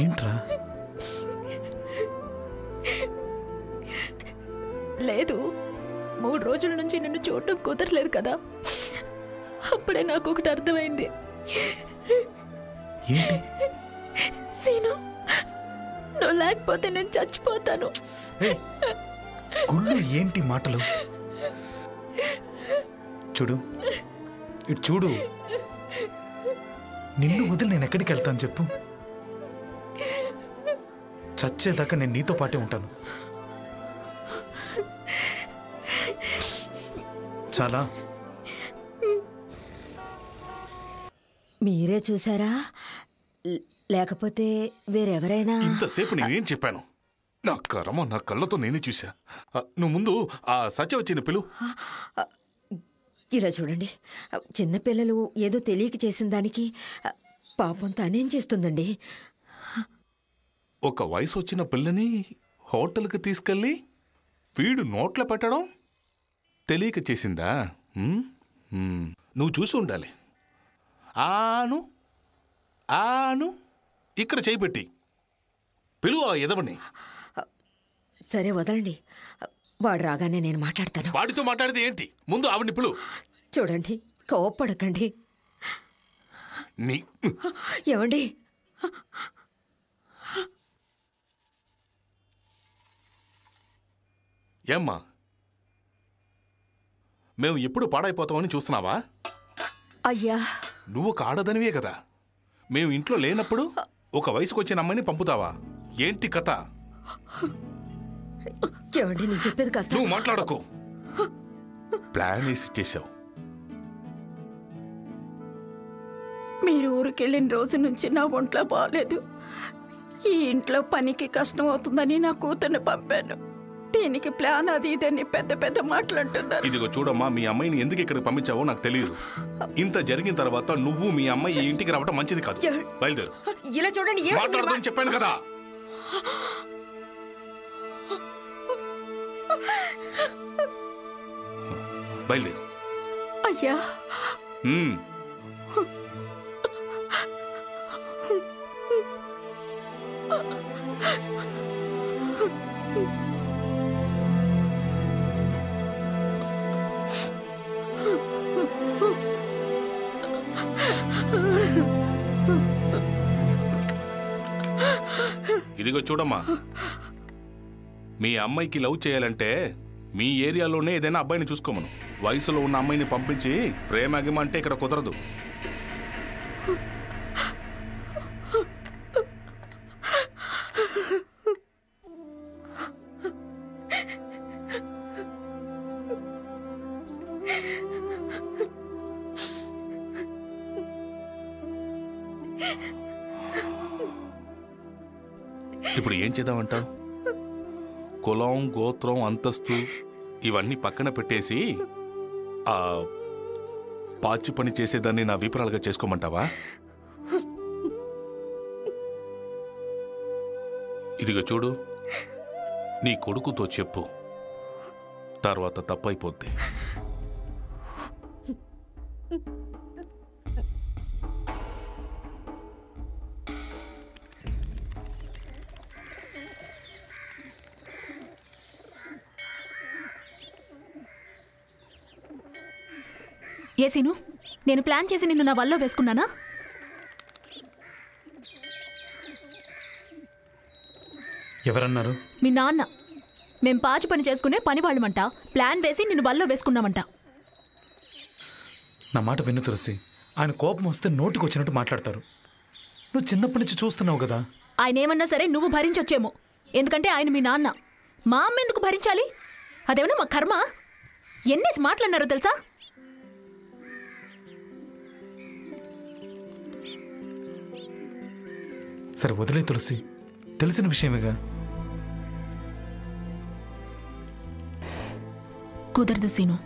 ఏంట్రా? లేదు, 3 రోజుల నుంచి నిన్ను చూడటం కుదరలేదు కదా, అప్పుడే నాకు ఒకటి అర్థమైంది. సీను, నువ్వు లేకపోతే నేను చచ్చిపోతాను. గుళ్ళు ఏంటి మాటలు? చూడు, ఇటు చూడు, నిన్ను వదిలి నేను ఎక్కడికి వెళ్తాను చెప్పు? చచ్చేదాకా నేను నీతో పాటే ఉంటాను. చాలా. మీరే చూసారా లేకపోతే వేరెవరైనా? ఇంతసేపు నేనేం చెప్పాను? నా కర్మ, నా కళ్ళతో నేనే చూసా. నువ్వు ముందు ఆ సత్య వచ్చిన పిలు. ఇలా చూడండి, చిన్నపిల్లలు ఏదో తెలియక చేసిన దానికి పాపం తనేం చేస్తుందండి? ఒక వయసు వచ్చిన పిల్లని హోటల్కి తీసుకెళ్ళి వీడు నోట్లో పెట్టడం తెలియక చేసిందా? నువ్వు చూసి ఉండాలి. ఆను ఆను ఇక్కడ చేయి పెట్టి పిలువ ఎదవని. సరే వదలండి, వాడు రాగానే నేను మాట్లాడతాను. వాడితో మాట్లాడితే ఏంటి? ముందు ఆవిడ్ని పిలు. చూడండి, కోప్పడకండి. ఏమండి, ఏమ్మా, మేము ఎప్పుడు పాడైపోతామని చూస్తున్నావా? అయ్యా, నువ్వు ఒక ఆడదనివే కదా. మేము ఇంట్లో లేనప్పుడు ఒక వయసుకు వచ్చిన అమ్మాయిని పంపుతావా? ఏంటి కథ? ఏమండి, నేను చెప్పేది కాస్త. నువ్వు మాట్లాడకు. ప్లాన్ వేసి చేశావు. మీరు ఊరికెళ్ళిన రోజు నుంచి నా ఒంట్లో బాగలేదు. ఈ ఇంట్లో పనికి కష్టం అవుతుందని నా కూతుర్ని పంపాను. దీనికి ప్లాన్ అది ఇదని పెద్ద పెద్ద మాట్లాడుతున్నారు. ఇదిగో చూడమ్మా, మీ అమ్మాయిని ఎందుకు ఇక్కడికి పంపించావో నాకు తెలియదు. ఇంత జరిగిన తర్వాత నువ్వు మీ అమ్మాయి ఇంటికి రావడం మంచిది కాదు. బయలుదేరు. ఇలా చూడండి, మాట్లాడదని చెప్పాను కదా. బయలుదేరు. అయ్యా, ఇదిగో చూడమ్మా, మీ అమ్మాయికి లవ్ చేయాలంటే మీ ఏరియాలోనే ఏదైనా అబ్బాయిని చూసుకోమను. వయసులో ఉన్న అమ్మాయిని పంపించి ప్రేమ అంటే ఇక్కడ కుదరదు. ఇప్పుడు ఏం చేద్దామంటావు? కులం, గోత్రం, అంతస్తు ఇవన్నీ పక్కన పెట్టేసి ఆ పాచి పని చేసేదాన్ని నా విపురాలుగా చేసుకోమంటావా? ఇదిగో చూడు, నీ కొడుకుతో చెప్పు, తర్వాత తప్పైపోద్ది. ఏ సీను, నేను ప్లాన్ చేసి నిన్ను నా వల్ల వేసుకున్నానా? ఎవరన్నారు? మీ నాన్న. మేం పాచి పని చేసుకునే పని వాళ్ళమంట, ప్లాన్ వేసి నిన్ను వల్ల వేసుకున్నామంట. నా మాట విను తులసి, ఆయన కోపం వస్తే నోటికి వచ్చినట్టు మాట్లాడతారు. నువ్వు చిన్నప్పటి నుంచి చూస్తున్నావు కదా. ఆయన ఏమన్నా సరే నువ్వు భరించొచ్చేమో, ఎందుకంటే ఆయన మీ నాన్న. మా అమ్మ ఎందుకు భరించాలి? అదేమన్నా మా కర్మ. ఎన్నేసి మాట్లాడినారో తెలుసా? సరే వదిలే తులసి, తెలిసిన విషయమేగా. కుదరదు సీను.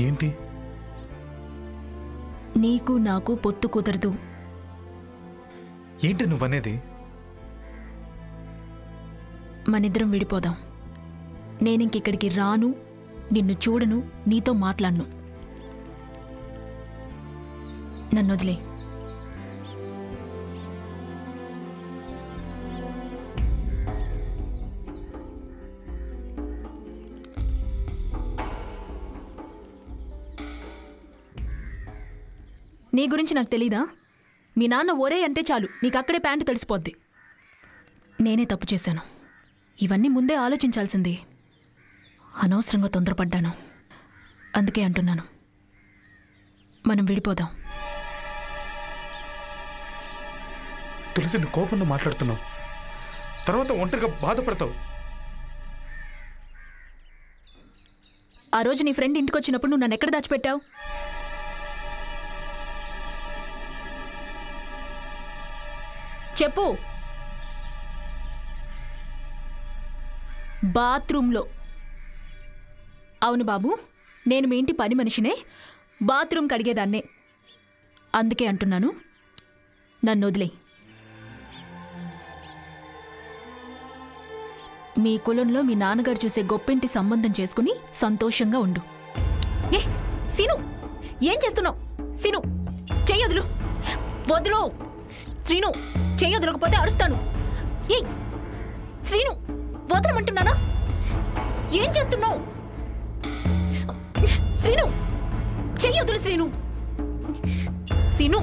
ఏంటి? నీకు నాకు పొత్తు కుదరదు. ఏంటి నువ్వనేది? మనిద్దరం విడిపోదాం. నేనింకిక్కడికి రాను, నిన్ను చూడను, నీతో మాట్లాడను. నన్ను వదిలే. నీ గురించి నాకు తెలీదా? మీ నాన్న ఒరే అంటే చాలు నీకు అక్కడే ప్యాంటు తడిసిపోద్ది. నేనే తప్పు చేశాను. ఇవన్నీ ముందే ఆలోచించాల్సింది. అనవసరంగా తొందరపడ్డాను. అందుకే అంటున్నాను, మనం విడిపోదాం. తులసి, నువ్వు కోపంలో మాట్లాడుతున్నావు, తర్వాత ఒంటరిగా బాధపడతావు. ఆ రోజు నీ ఫ్రెండ్ ఇంటికి వచ్చినప్పుడు నువ్వు నన్ను ఎక్కడ దాచిపెట్టావు? చెప్పు. బాత్రూంలో. అవును బాబు, నేను మీ ఇంటి పని మనిషినే, బాత్రూమ్ కడిగేదాన్నే. అందుకే అంటున్నాను, నన్ను వదిలే. మీ కులంలో మీ నాన్నగారు చూసే గొప్పింటి సంబంధం చేసుకుని సంతోషంగా ఉండు. ఏ సీను, ఏం చేస్తున్నావు? సీను, చెయ్యొదులు. వదులు శ్రీను, చెయ్యొదలకపోతే అరుస్తాను. ఏ శ్రీను, వదలమంటున్నానా? ఏం చేస్తున్నావు? శ్రీను, చెయ్యొదులు. శ్రీను, సీను,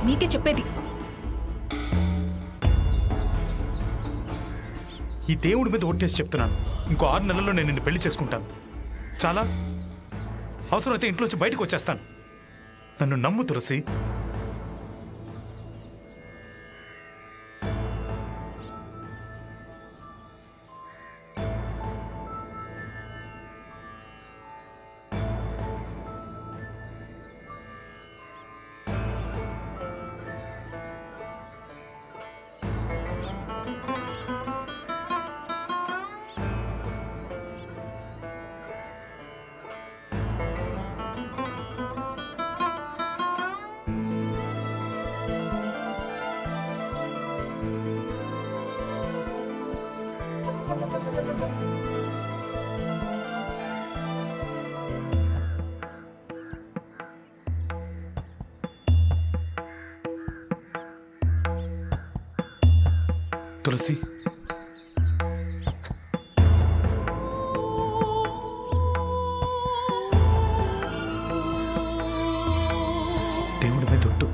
నీకే చెప్పేది. ఈ దేవుడి మీద ఒట్టేసి చెప్తున్నాను, ఇంకో 6 నెలల్లో నేను నిన్ను పెళ్లి చేసుకుంటాను. చాలా అవసరమైతే ఇంట్లోంచి బయటకు వచ్చేస్తాను. నన్ను నమ్ము తులసి. తులసి, దేవుడి మీద ఒట్టు.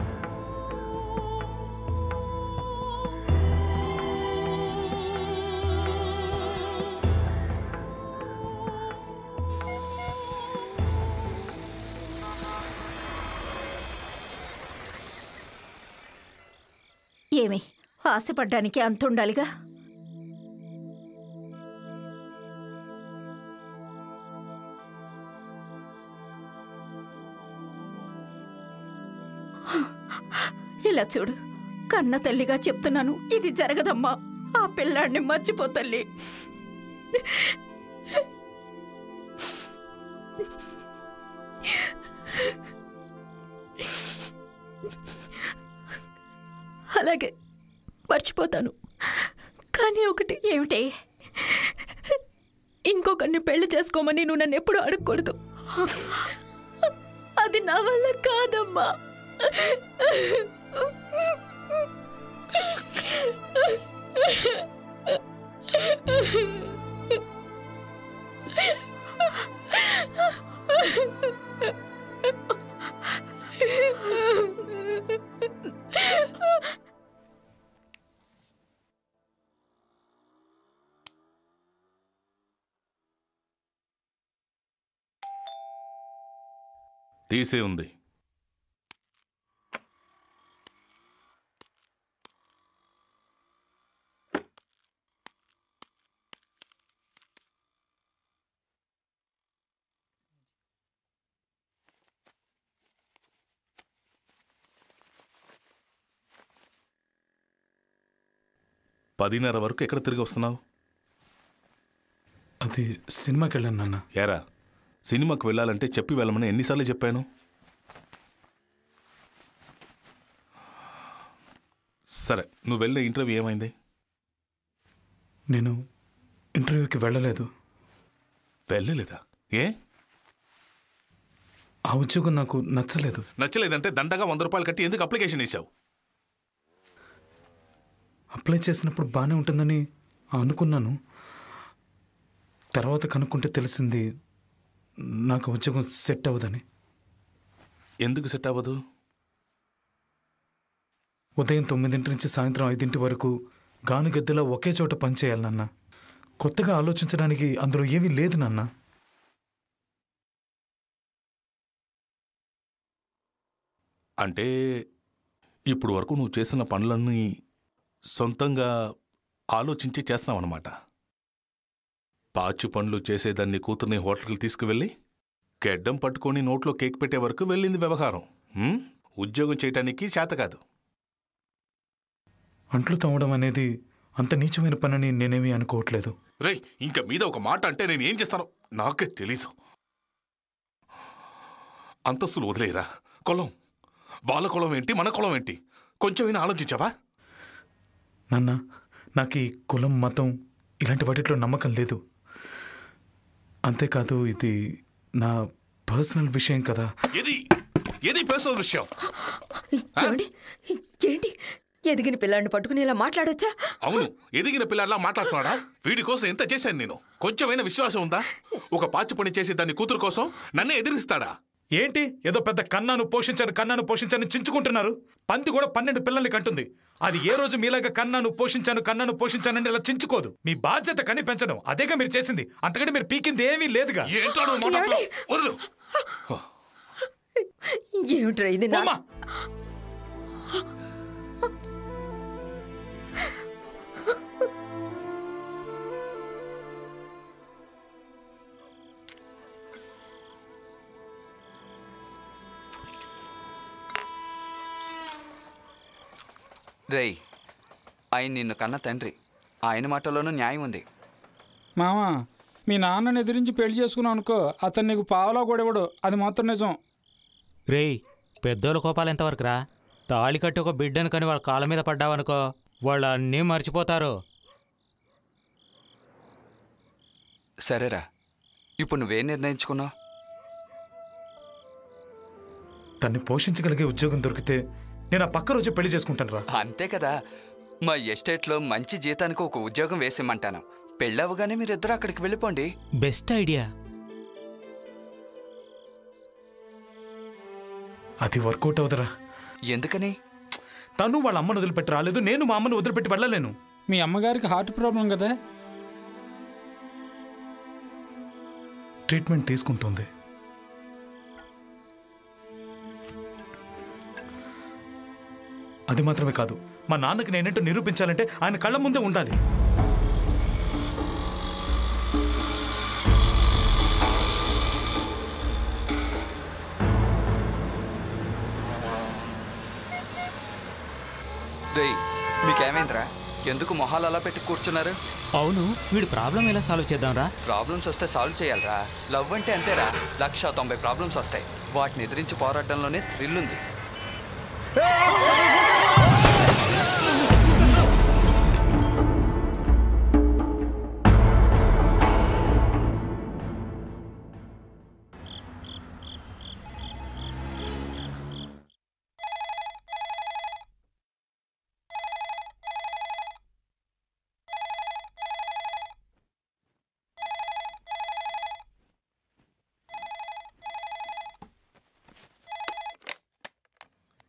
ఏమి ఆశపడ్డానికి అంతుండాలిగా? ఇలా చూడు, కన్న తల్లిగా చెప్తున్నాను, ఇది జరగదమ్మా. ఆ పిల్లాడిని మర్చిపో తల్లి. అలాగే మర్చిపోతాను. కానీ ఒకటి. ఏమిటి? ఇంకొకరిని పెళ్లి చేసుకోమని నువ్వు నన్ను ఎప్పుడు అడగకూడదు. అది నా వల్ల కాదమ్మా. తీసే ఉంది. పదిన్నర వరకు ఎక్కడ తిరిగి వస్తున్నావు? అది సినిమాకి వెళ్ళాను నాన్న. ఏరా, సినిమాకి వెళ్ళాలంటే చెప్పి వెళ్ళమని ఎన్నిసార్లు చెప్పాను? సరే, నువ్వు వెళ్ళే ఇంటర్వ్యూ ఏమైంది? నేను ఇంటర్వ్యూకి వెళ్ళలేదు. వెళ్ళలేదా? ఏ? ఆ ఉద్యోగం నాకు నచ్చలేదు. నచ్చలేదంటే దండగా 100 రూపాయలు కట్టి ఎందుకు అప్లికేషన్ వేసావు? అప్లై చేసినప్పుడు బాగానే ఉంటుందని అనుకున్నాను. తర్వాత కనుక్కుంటే తెలిసింది నాకు ఉద్యోగం సెట్ అవ్వదని. ఎందుకు సెట్ అవ్వదు? ఉదయం 9 నుంచి సాయంత్రం 5 వరకు గానుగద్దెలా ఒకే చోట పనిచేయాలి నాన్న. కొత్తగా ఆలోచించడానికి అందులో ఏమీ లేదు నాన్న. అంటే ఇప్పుడు వరకు నువ్వు చేసిన పనులన్నీ సొంతంగా ఆలోచించి చేస్తున్నావు అన్నమాట. పాచి పనులు చేసేదాన్ని కూతుర్ని హోటల్కి తీసుకువెళ్ళి గెడ్డం పట్టుకొని నోట్లో కేక్ పెట్టే వరకు వెళ్ళింది వ్యవహారం. ఉద్యోగం చేయటానికి చేత కాదు. అంట్లు తవ్వడం అనేది అంత నీచమైన పనని నేనేమీ అనుకోవట్లేదు. రేయ్, ఇంక మీద ఒక మాట అంటే నేను ఏం చేస్తానో నాకే తెలీదు. అంతస్తులు వదిలేరా. కులం, వాళ్ళ కులం ఏంటి, మన కులం ఏంటి, కొంచెమైనా ఆలోచించావా? నాన్న, నాకు ఈ కులం, మతం ఇలాంటి వాటిలో నమ్మకం లేదు. అంతేకాదు, ఇది నా పర్సనల్ విషయం కదా. ఏది పర్సనల్ విషయం? ఏంటి ఎదిగిన పిల్లాడిని పట్టుకుని ఇలా మాట్లాడొచ్చా? అవును, ఎదిగిన పిల్లలా మాట్లాడుతున్నాడా? వీడి కోసం ఎంత చేశాను నేను. కొంచెమైనా విశ్వాసం ఉందా? ఒక పాచి పని చేసి దాన్ని కూతురు కోసం నన్నే ఎదిరిస్తాడా? ఏంటి ఏదో పెద్ద కన్నాను పోషించాను చించుకుంటున్నారు. పంది కూడా 12 పిల్లల్ని కంటుంది. అది ఏ రోజు మీలాగా కన్నాను పోషించానని ఇలా చించుకోదు. మీ బాధ్యత కని పెంచడం అదేగా మీరు చేసింది. అంతకంటే మీరు పీకింది ఏమీ లేదుగా. ఏమిట్రా ఇది? రేయ్, ఆయన నిన్ను కన్న తండ్రి. ఆయన మాటలోనూ న్యాయం ఉంది. మామా, మీ నాన్నని ఎదిరించి పెళ్లి చేసుకున్నావు అనుకో, అతను నీకు పావలా కూడా ఇవ్వడు. అది మాత్రం నిజం. రేయ్, పెద్దోళ్ళ కోపాలు ఎంతవరకు రా? తాళి కట్టి ఒక బిడ్డను కానీ వాళ్ళ కాళ్ళ మీద పడ్డావనుకో, వాళ్ళు అన్నీ మర్చిపోతారు. సరేరా, ఇప్పుడు నువ్వేం నిర్ణయించుకున్నావు? తన్ని పోషించగలిగే ఉద్యోగం దొరికితే నేను ఆ పక్క రోజు పెళ్లి చేసుకుంటాను రా. అంతే కదా. మా ఎస్టేట్లో మంచి జీతానికి ఒక ఉద్యోగం వేసేయమంటాను. పెళ్ళవగానే మీరిద్దరు అక్కడికి వెళ్ళిపోండి. Best idea. అది వర్కౌట్ అవుదరా. ఎందుకని? తను వాళ్ళ అమ్మను వదిలిపెట్టి రాలేదు, నేను మా అమ్మను వదిలిపెట్టి వెళ్ళలేను. మీ అమ్మగారికి హార్ట్ ప్రాబ్లం కదా, ట్రీట్మెంట్ తీసుకుంటుంది. అది మాత్రమే కాదు, మా నాన్నకి నేనేంటో నిరూపించాలంటే ఆయన కళ్ళ ముందే ఉండాలి. మీకేమైందిరా? ఎందుకు మొహాలు అలా పెట్టి కూర్చున్నారు? అవును, వీడి ప్రాబ్లం ఎలా సాల్వ్ చేద్దాంరా? ప్రాబ్లమ్స్ వస్తే సాల్వ్ చేయాలరా. లవ్ అంటే అంతేరా. 190 ప్రాబ్లమ్స్ వస్తాయి. వాటిని ఎదిరించి పోరాటంలోనే థ్రిల్ ఉంది.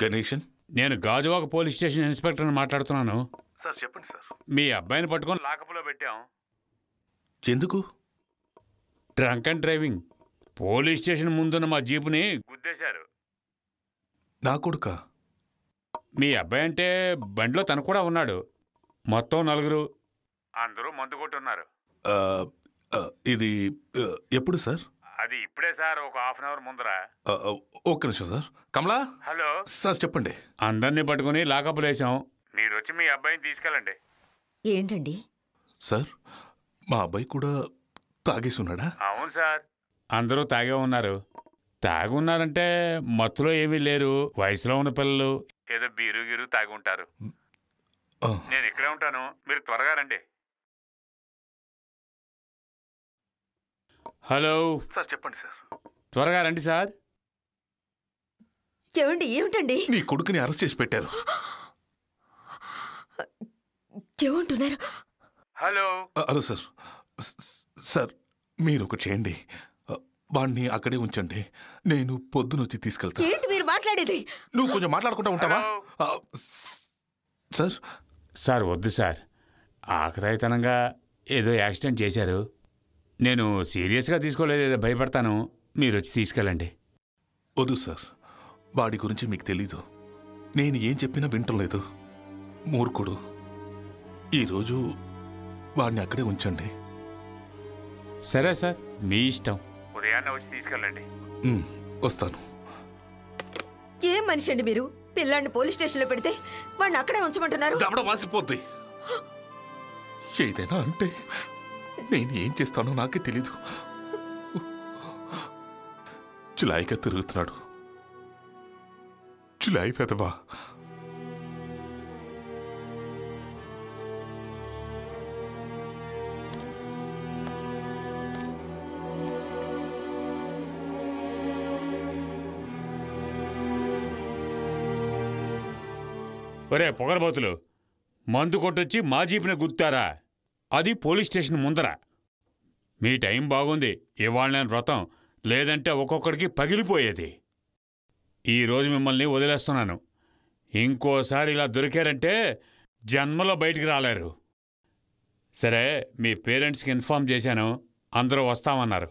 గణేషన్, నేను గాజువాక పోలీస్ స్టేషన్ ఇన్స్పెక్టర్ని మాట్లాడుతున్నాను. సార్ చెప్పండి సార్. మీ అబ్బాయిని పట్టుకొని లాకప్లో పెట్టాం. ఎందుకు? Drunk and driving. Police station ముందున్న మా జీపుని గుద్దేశారు. నా కొడుక? మీ అబ్బాయి అంటే బండిలో తను కూడా ఉన్నాడు. మొత్తం 4. అందరూ మందు కొట్టున్నారు. ఇది ఎప్పుడు సార్? అది ఇప్పుడే సార్, ఒక హాఫ్ అన్ అవర్ ముందర. ఒక్క నిమిషం సార్. కమలా. హలో సార్ చెప్పండి. అందరినీ పట్టుకుని లాకప్లు వేసాం. మీరు వచ్చి మీ అబ్బాయిని తీసుకెళ్ళండి. ఏంటండి సార్? మా అబ్బాయి కూడా తాగేసున్నాడా? అవును సార్, అందరూ తాగే ఉన్నారు. తాగి ఉన్నారంటే మత్తులో ఏమీ లేరు. వయసులో ఉన్న పిల్లలు ఏదో బీరు గీరు తాగి ఉంటారు. నేను ఇక్కడే ఉంటాను, మీరు త్వరగా రండి. హలో సార్, చెప్పండి సార్. త్వరగా రండి సార్. ఏమండి? ఏమిటండి? నీ కొడుకుని అరెస్ట్ చేసి పెట్టారు. ఏమంటున్నారు? Hello hello sir. సార్, మీరు ఒకటి చేయండి. వాడిని అక్కడే ఉంచండి. నేను పొద్దునొచ్చి తీసుకెళ్తాను. ఏంటి మీరు మాట్లాడేది? నువ్వు కొంచెం మాట్లాడుకుంటా ఉంటావా? సార్ సార్ వద్దు సార్, ఆకతాయితనంగా ఏదో యాక్సిడెంట్ చేశారు. నేను సీరియస్గా తీసుకోలేదు, ఏదో భయపడతాను. మీరు వచ్చి తీసుకెళ్ళండి. వద్దు సార్, వాడి గురించి మీకు తెలీదు. నేను ఏం చెప్పినా వింటలేదు. మూర్ఖుడు. ఈరోజు వాడిని అక్కడే ఉంచండి. సరే సార్, మీ ఇష్టం. ఉదయాన్నే వచ్చి తీసుకెళ్ళండి. వస్తాను. ఏం మనిషి అండి మీరు? పిల్లాన్ని పోలీస్ స్టేషన్లో పెడితే వాడిని అక్కడే ఉంచమంటున్నారు? దవడ వాసిపోద్ది. ఏదైనా అంటే నేను ఏం చేస్తానో నాకే తెలీదు. చులాయిగా తిరుగుతున్నాడు. చులాయి పెదవా. ఒరే పొగరబోతులు, మందు కొట్టొచ్చి మా జీపుని గుర్తారా? అది పోలీస్ స్టేషన్ ముందర. మీ టైం బాగుంది, ఇవాళ నేను వ్రతం, లేదంటే ఒక్కొక్కడికి పగిలిపోయేది. ఈరోజు మిమ్మల్ని వదిలేస్తున్నాను. ఇంకోసారి ఇలా దొరికారంటే జన్మలో బయటికి రాలేరు. సరే, మీ పేరెంట్స్కి ఇన్ఫార్మ్ చేశాను, అందరూ వస్తామన్నారు.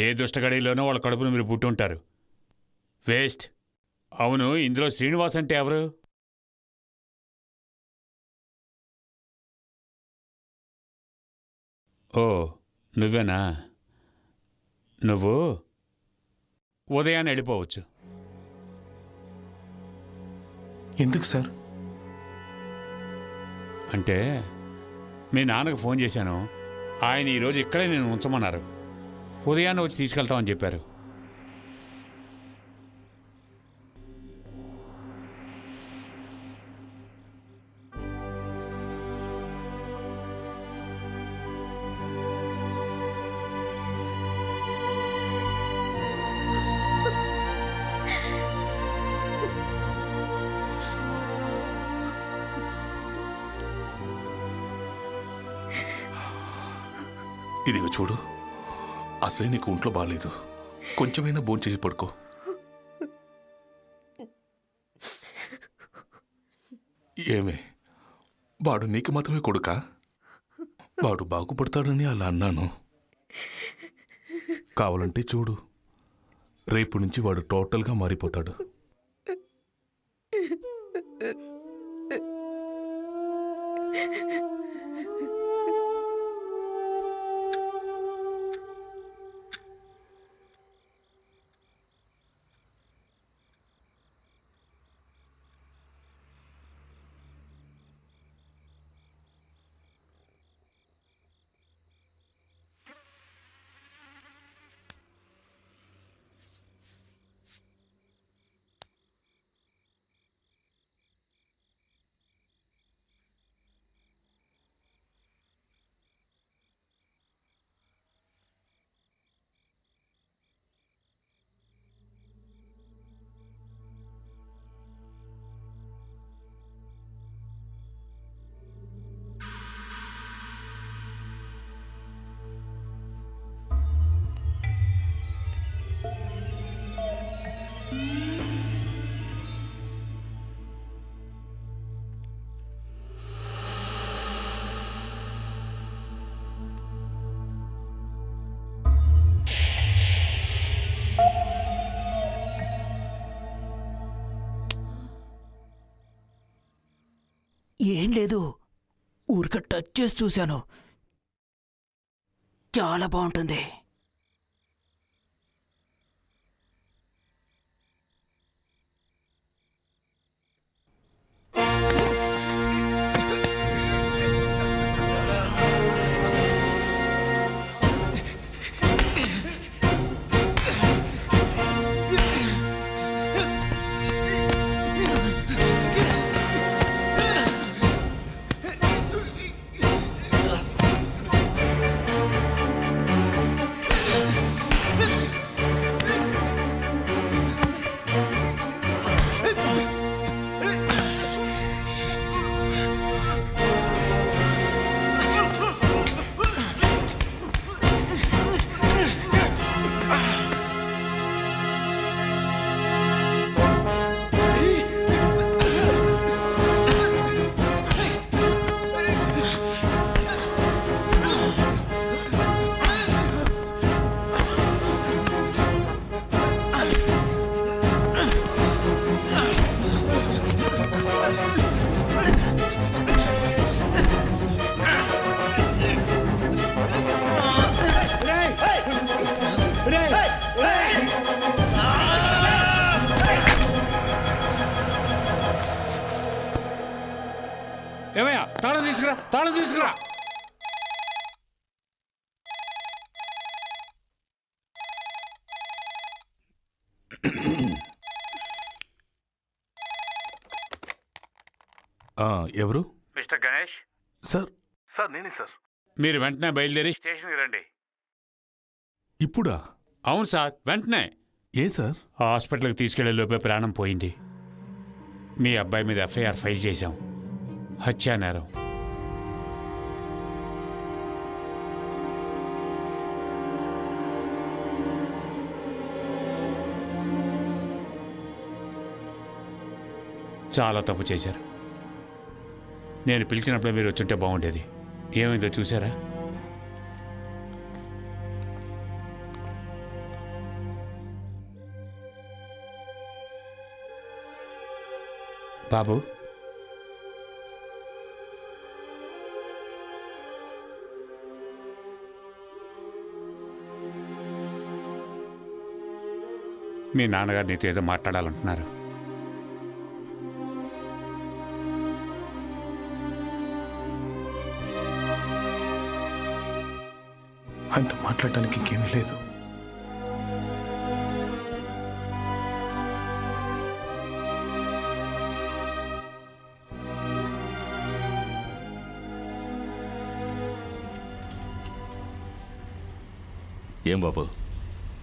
ఏ దుష్టగడిలోనో వాళ్ళ కడుపును మీరు పుట్టుంటారు. వేస్ట్. అవును, ఇందులో శ్రీనివాస్ అంటే ఎవరు? ఓ, నువ్వేనా? నువ్వు ఉదయాన్నే వెళ్ళిపోవచ్చు. ఎందుకు సార్? అంటే మీ నాన్నకు ఫోన్ చేశాను, ఆయన ఈరోజు ఇక్కడే నేను ఉంచమన్నారు. ఉదయాన్నే వచ్చి తీసుకెళ్తామని చెప్పారు. ఇదిగో చూడు, అసలే నీకు ఒంట్లో బాగాలేదు. కొంచెమైనా భోంచేసి పడుకో. ఏమే, వాడు నీకు మాత్రమే కొడుకా? వాడు బాగుపడతాడని అలా అన్నాను. కావాలంటే చూడు, రేపు నుంచి వాడు టోటల్గా మారిపోతాడు. ఏం లేదు, ఊరిక టచ్ చేసి చూశాను. చాలా బాగుంటుంది. తాళం తీసుకురా. ఎవరు? మిస్టర్ గణేష్. సార్ నేనే సార్. మీరు వెంటనే బయలుదేరి స్టేషన్కి రండి. ఇప్పుడా? అవును సార్, వెంటనే. ఏ సార్? హాస్పిటల్కి తీసుకెళ్లే లోపే ప్రాణం పోయింది. మీ అబ్బాయి మీద ఎఫ్ఐఆర్ ఫైల్ చేశాం, హత్యా నేరం. చాలా తప్పు చేశారు. నేను పిలిచినప్పుడే మీరు వచ్చుంటే బాగుండేది. ఏమైందో చూసారా? బాబు, మీ నాన్నగారు నీతో ఏదో మాట్లాడాలంటున్నారు. ఆయనతో మాట్లాడడానికి ఇంకేమీ లేదు. ఏం బాబు,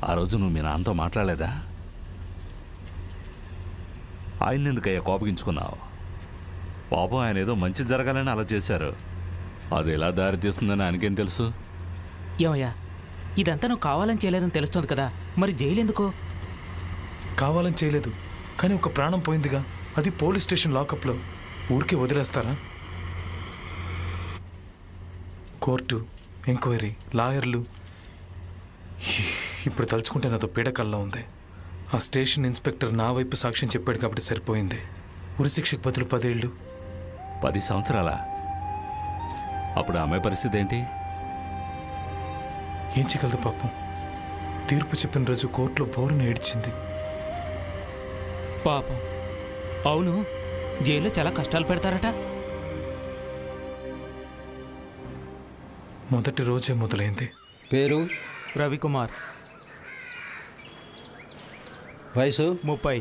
ఆ రోజు నువ్వు మీ నాన్నతో మాట్లాడలేదా? ఆయన ఎందుకయ్యా కోపగించుకున్నావు? పాపం ఆయన ఏదో మంచి జరగాలని అలా చేశారు. అది ఎలా దారి తీస్తుందని ఆయనకేం తెలుసు? ఏమయ్యా, ఇదంతా నువ్వు కావాలని చేయలేదని తెలుస్తుంది కదా, మరి జైలు ఎందుకు? కావాలని చేయలేదు, కానీ ఒక ప్రాణం పోయిందిగా, అది పోలీస్ స్టేషన్ లాకప్లో. ఊరికే వదిలేస్తారా? కోర్టు, ఎంక్వైరీ, లాయర్లు. ఇప్పుడు తలుచుకుంటే నాతో పీడకల్లా ఉంది. ఆ స్టేషన్ ఇన్స్పెక్టర్ నా వైపు సాక్ష్యం చెప్పాడు కాబట్టి సరిపోయింది. ఉరిశిక్షకు బదులు 10 ఏళ్ళు. 10 సంవత్సరాలా? అప్పుడు ఆమె పరిస్థితి ఏంటి? ఏం చేయగలదు పాపం. తీర్పు చెప్పిన రోజు కోర్టులో బోరును ఏడ్చింది. పాపం. అవును, జైల్లో చాలా కష్టాలు పెడతారట. మొదటి రోజే మొదలైంది. పేరు? రవికుమార్. వయసు? 30.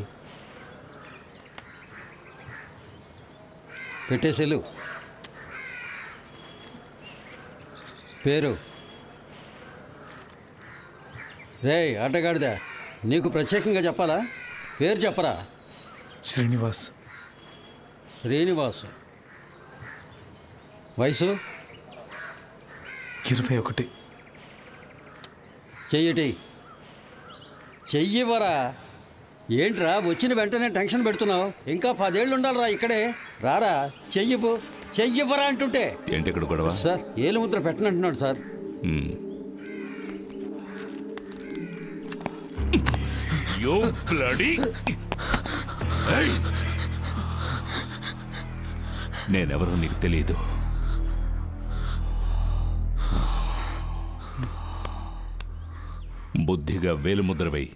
పెట్టేసేలు. పేరు? రే ఆటగాడిదా, నీకు ప్రత్యేకంగా చెప్పాలా? పేరు చెప్పరా? శ్రీనివాస్. శ్రీనివాస్. వయసు? 21. చెయ్యటి. చెయ్యివరా. ఏంట్రా వచ్చిన వెంటనే టెన్షన్ పెడుతున్నావు? ఇంకా 10 ఏళ్ళు ఉండాలిరా ఇక్కడే. రారా, చెయ్యిపు. చెయ్యివరా అంటుంటే. ఏంటి ఇక్కడ గొడవ? సార్, ఏలు ముద్ర పెట్టనంటున్నాడు సార్. నేనెవరో నీకు తెలియదు. బుద్ధిగా వేలుముద్ర వేయి.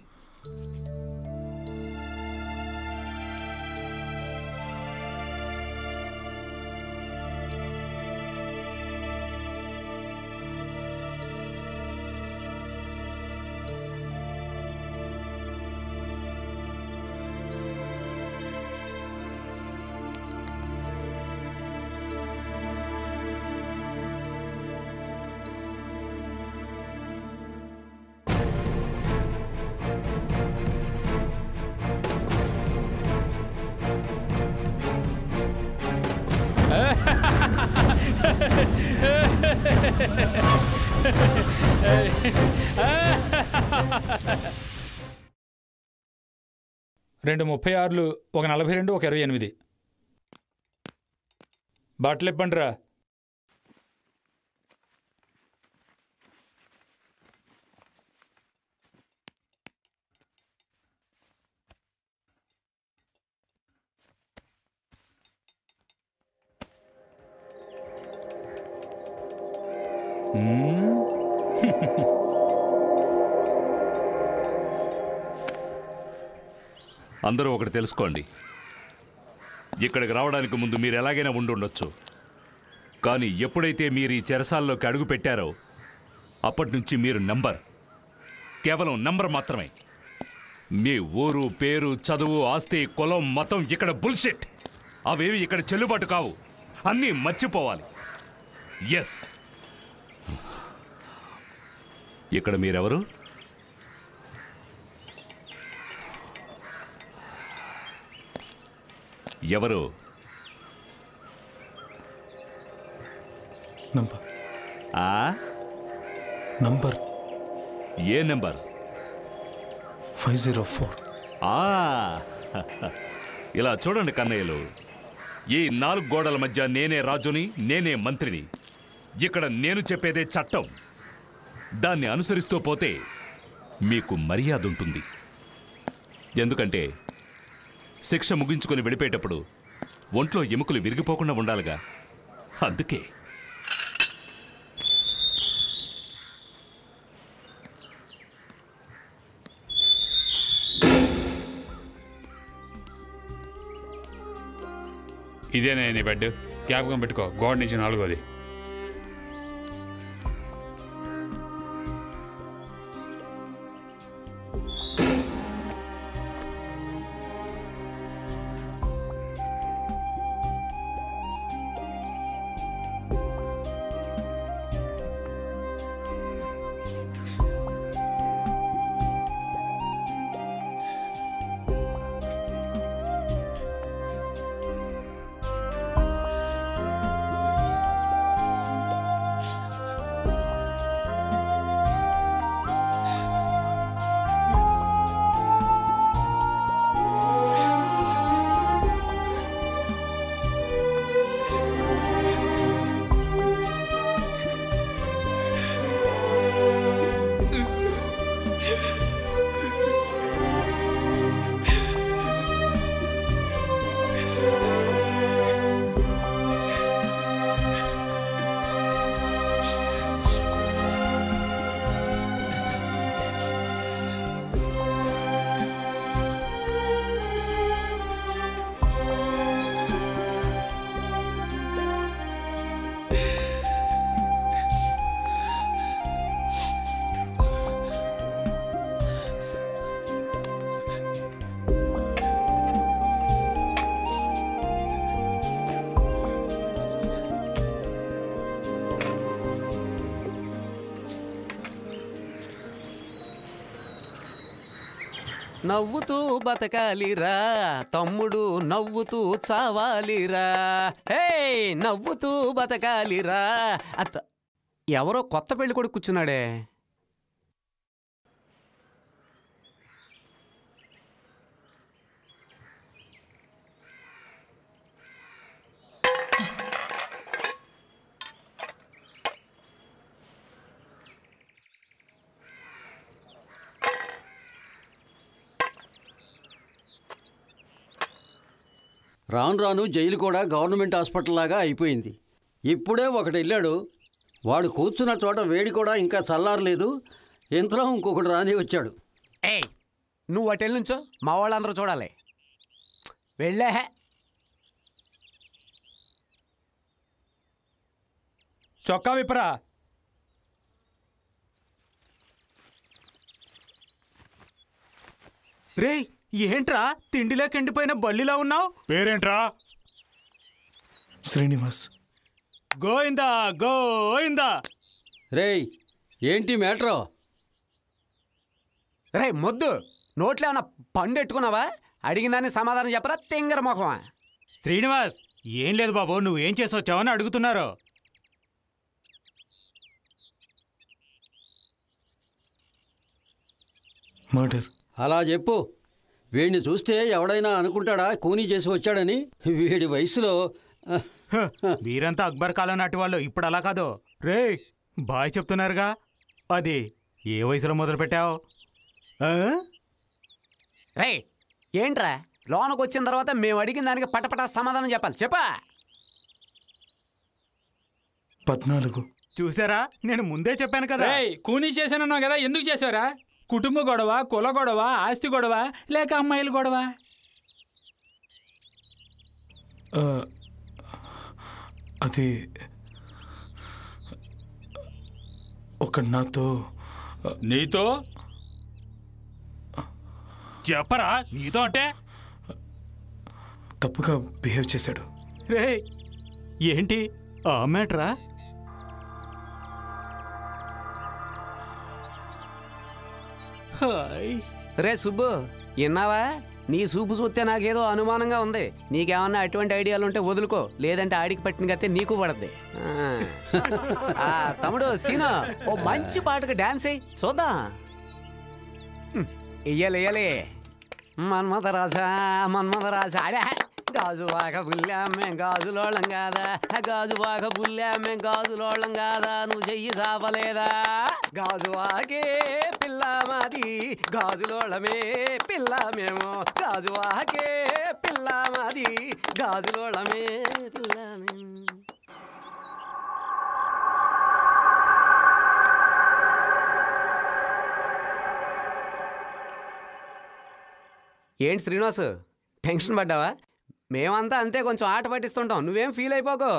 రెండు 36లు, ఒక 42, ఒక 28. బట్టలు ఇప్పండిరా. అందరూ ఒకటి తెలుసుకోండి, ఇక్కడికి రావడానికి ముందు మీరు ఎలాగైనా ఉండుండొచ్చు, కానీ ఎప్పుడైతే మీరు ఈ చెరసాల్లోకి అడుగు పెట్టారో అప్పటినుంచి మీరు నంబర్, కేవలం నంబర్ మాత్రమే. మీ ఊరు, పేరు, చదువు, ఆస్తి, కులం, మతం ఇక్కడ బుల్షిట్. అవేవి ఇక్కడ చెల్లుబాటు కావు. అన్నీ మర్చిపోవాలి. ఎస్. ఇక్కడ మీరెవరు? ఎవరు? నంబర్ ఏ నెంబర్? 504. ఇలా చూడండి కన్నయ్యలు, ఈ 4 గోడల మధ్య నేనే రాజుని, నేనే మంత్రిని. ఇక్కడ నేను చెప్పేదే చట్టం. దాన్ని అనుసరిస్తూ పోతే మీకు మర్యాద ఉంటుంది. ఎందుకంటే శిక్ష ముగించుకొని వెళ్ళిపోయేటప్పుడు ఒంట్లో ఎముకలు విరిగిపోకుండా ఉండాలిగా. అందుకే ఇదేనా నీ బెడ్? జ్ఞాపకం పెట్టుకో, గోడ నుంచి 4వ. నవ్వుతూ బతకాలిరా తమ్ముడు, నవ్వుతూ చావాలిరా. హే, నవ్వుతూ బతకాలిరా. ఎవరో కొత్త పెళ్లి కొడుకు కూర్చున్నాడే. రాను రాను జైలు కూడా గవర్నమెంట్ హాస్పిటల్ లాగా అయిపోయింది. ఇప్పుడే ఒకటి వెళ్ళాడు, వాడు కూర్చున్న చోట వేడి కూడా ఇంకా చల్లారలేదు. ఇంతలో ఇంకొకటి రాని వచ్చాడు. ఏయ్, నువ్వు అటు వెళ్ళి నుంచో, మా వాళ్ళందరూ చూడాలి. వెళ్ళే. చొక్కా విప్పరా. రే, ఏంట్రా తిండిలోకి ఎండిపోయిన బల్లిలా ఉన్నావు? పేరేంట్రా? శ్రీనివాస్. గోయిందా గోయిందా. రేయ్, ఏంటి మ్యాటరో? రే మొద్దు, నోట్లో ఏమన్నా పండు ఎట్టుకున్నావా? అడిగినాన్ని సమాధానం చెప్పరా తింగర మొహమా? శ్రీనివాస్, ఏం లేదు బాబు, నువ్వేం చేసి వచ్చావని అడుగుతున్నారు. మర్డర్. అలా చెప్పు. వీడిని చూస్తే ఎవడైనా అనుకుంటాడా కూనీ చేసి వచ్చాడని? వీడి వయసులో మీరంతా అక్బర్ కాలం నాటి వాళ్ళు, ఇప్పుడు అలా కాదు. రే, బాయ్ చెప్తున్నారుగా, అది ఏ వయసులో మొదలు పెట్టావు? రే, ఏంట్రా లోనకు వచ్చిన తర్వాత మేము అడిగిన దానికి పటపట సమాధానం చెప్పాలి. చెప్పా. 14. చూసారా, నేను ముందే చెప్పాను కదా. కూనీ చేశానన్నావు కదా, ఎందుకు చేశారా? కుటుంబ గొడవ, కుల గొడవ, ఆస్తి గొడవ, లేక అమ్మాయిల గొడవ? అది ఒకడు నాతో నీతో చెప్పరా నీతో అంటే తప్పుగా బిహేవ్ చేశాడు. రే ఏంటి ఆ మ్యాటరా? రే సుబ్బు, విన్నావా? నీ సూపు చూస్తే నాకేదో అనుమానంగా ఉంది. నీకేమన్నా అటువంటి ఐడియాలు ఉంటే వదులుకో, లేదంటే ఆడికి పట్టిన గతే నీకు పడద్ది. తమ్ముడు సీనా, ఓ మంచి పాటకు డాన్స్ అయ్యి చూద్దాం. ఇయ్యాలి మన్మథరాజా మన్మథరాజా అడే గాజువాక బుల్లామే గాజులోళం కాదా, గాజువాక బుల్లామే గాజులోళం కాదా, నువ్వు చెయ్యి సాపలేదా? గాజువాకే పిల్ల మాది గాజులోళమే పిల్ల మేము, గాజువాకే పిల్ల మాది గాజులోళమే పిల్ల మేము. ఏంటి శ్రీనివాసు, టెన్షన్ పడ్డావా? మేమంతా అంతే, కొంచెం ఆట పట్టిస్తుంటాం, నువ్వేం ఫీల్ అయిపోకో.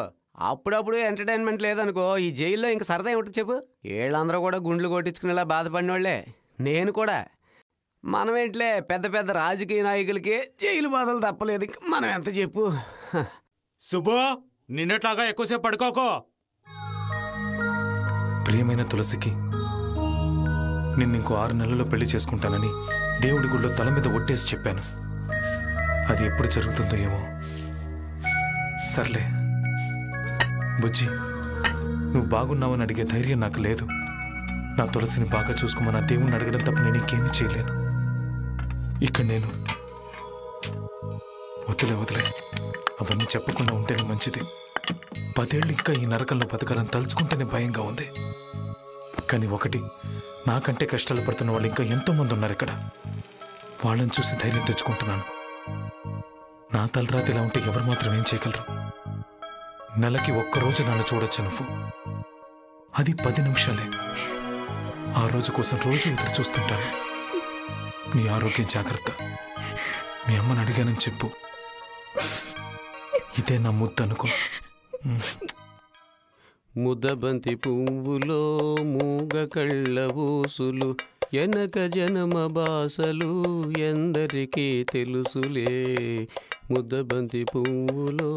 అప్పుడప్పుడు ఎంటర్టైన్మెంట్ లేదనుకో, ఈ జైల్లో ఇంక సరదా ఏమిటి చెప్పు? వీళ్ళందరూ కూడా గుండ్లు కొట్టించుకునేలా బాధపడినోళ్లే, నేను కూడా. మనమేంట్లే, పెద్ద పెద్ద రాజకీయ నాయకులకి జైలు బాధలు తప్పలేదు, ఇంక మనం ఎంత చెప్పు. సుబ్బు, నిన్నట్లాగా ఎక్కువసేపు పడుకోకో. ప్రియమైన తులసికి నిన్ను ఇంకో 6 నెలల్లో పెళ్లి చేసుకుంటానని దేవుడి గుళ్ళో తల మీద ఒట్టేసి చెప్పాను. అది ఎప్పుడు జరుగుతుందో ఏమో. సర్లే బుజ్జి, నువ్వు బాగున్నావని అడిగే ధైర్యం నాకు లేదు. నా తులసిని బాగా చూసుకోమని ఆ దేవుణ్ణి అడగడం తప్ప నేను ఇంకేమీ చేయలేను. ఇక్కడ నేను వదిలే అవన్నీ చెప్పకుండా ఉంటేనే మంచిది. 10 ఏళ్ళు ఇంకా ఈ నరకంలో బతకాలని తలుచుకుంటేనే భయంగా ఉంది. కానీ ఒకటి, నాకంటే కష్టాలు పడుతున్న వాళ్ళు ఇంకా ఎంతోమంది ఉన్నారు ఇక్కడ. వాళ్ళని చూసి ధైర్యం తెచ్చుకుంటున్నాను. నా తలరాత ఇలా ఉంటే ఎవరు మాత్రం ఏం చేయగలరు? నెలకి ఒక్కరోజు నన్ను చూడొచ్చు నువ్వు, అది 10 నిమిషాలే. ఆ రోజు కోసం రోజు ఎదురు చూస్తుంటాను. నీ ఆరోగ్యం జాగ్రత్త. మీ అమ్మని అడిగానని చెప్పు. ఇదే నా ముద్దు అనుకో. ముద్దబంతి పువ్వులో మూగ కళ్ళ ఊసులు, ఎనక జనమ బాసలు ఎందరికీ తెలుసులే. ముద్దబంతి పువ్వులో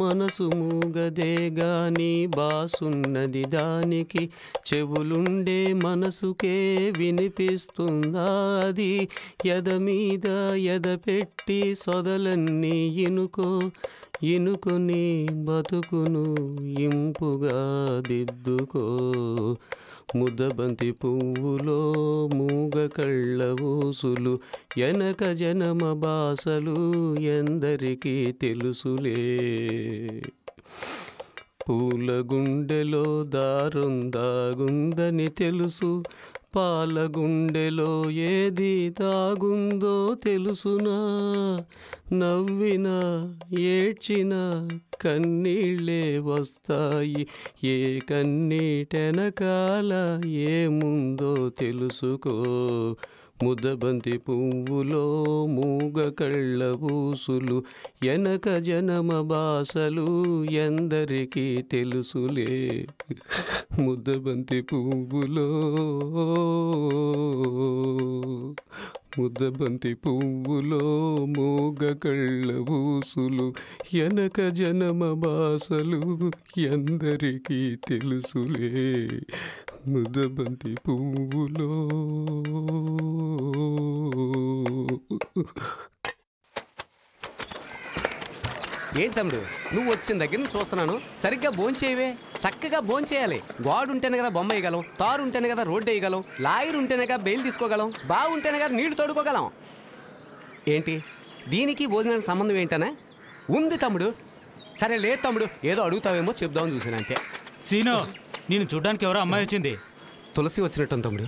మనసు మూగదే గాని బాసున్నది దానికి, చెవులుండే మనసుకే వినిపిస్తుందా అది? ఎద మీద ఎద పెట్టి సొదలన్నీ ఇనుకొని బతుకును ఇంపుగా దిద్దుకో. ముద్దబంతి పువ్వులో మూగ కళ్ళ ఊసులు, ఎనక జనమ బాసలు ఎందరికీ తెలుసులే. పూల గుండెలో దారం దాగుందని తెలుసు, పాల గుండెలో ఏది దాగుందో తెలుసునా? నవ్వినా ఏడ్చినా కన్నీళ్ళే వస్తాయి, ఏ కన్నీటెనకాల ఏముందో తెలుసుకో. ముద్దబంతి పువ్వులో మూగ కళ్ళ ఊసులు, ఎనక జనమ బాసలు ఎందరికీ తెలుసులే. ముద్దబంతి పువ్వులో ముద్దబంతి పువ్వులో మూగ కళ్ళ ఊసులు, ఎనక జనమ బాసలు ఎందరికీ తెలుసులే. ముద్దబంతి పువ్వులో. ఏంటి తమ్ముడు, నువ్వు వచ్చిన దగ్గర నుంచి చూస్తున్నాను, సరిగ్గా భోంచేయవే. చక్కగా భోంచేయాలి. గోడ ఉంటేనే కదా బొమ్మ వేయగలం, తారు ఉంటేనే కదా రోడ్డు వేయగలం, లాయర్ ఉంటేనే కదా బెయిల్ తీసుకోగలం, బాగుంటేనే కదా నీళ్లు తోడుకోగలం. ఏంటి దీనికి భోజనానికి సంబంధం ఏంటనే ఉంది తమ్ముడు? సరే లేదు తమ్ముడు, ఏదో అడుగుతావేమో చెప్దామని చూసాను అంతే. సీను, నేను చూడ్డానికి ఎవరో అమ్మాయి వచ్చింది. తులసి వచ్చినట్టు తమ్ముడు.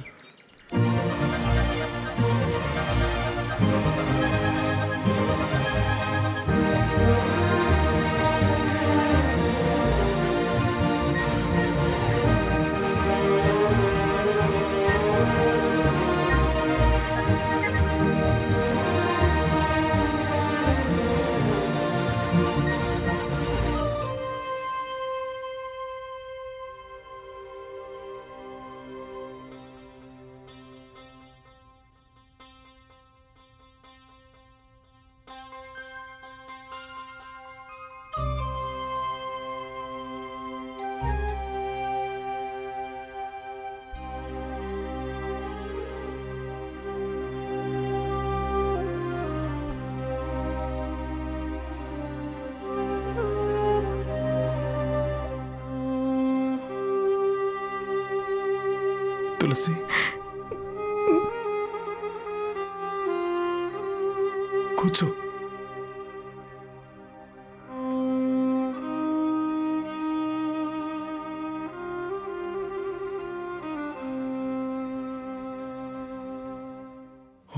తులసి కూర్చో.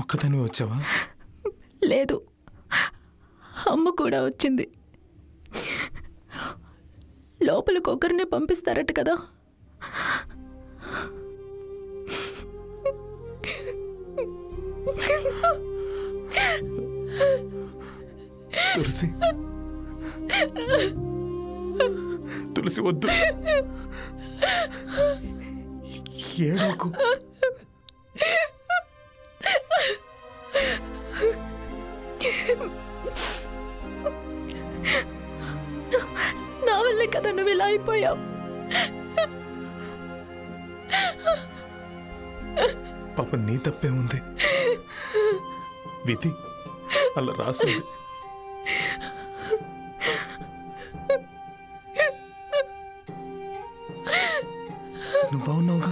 ఒక్కదాని వచ్చావా? లేదు, అమ్మ కూడా వచ్చింది. లోపలికి ఒకరినే పంపిస్తారట కదా. తులసి తులసి వద్దు, ఏడోకు. నా వల్లే కదా నువ్వు ఇలా అయిపోయావు. పాప నీ తప్పే ఉంది, విధి అలా రాసింది. నువ్వు బాగున్నావుగా?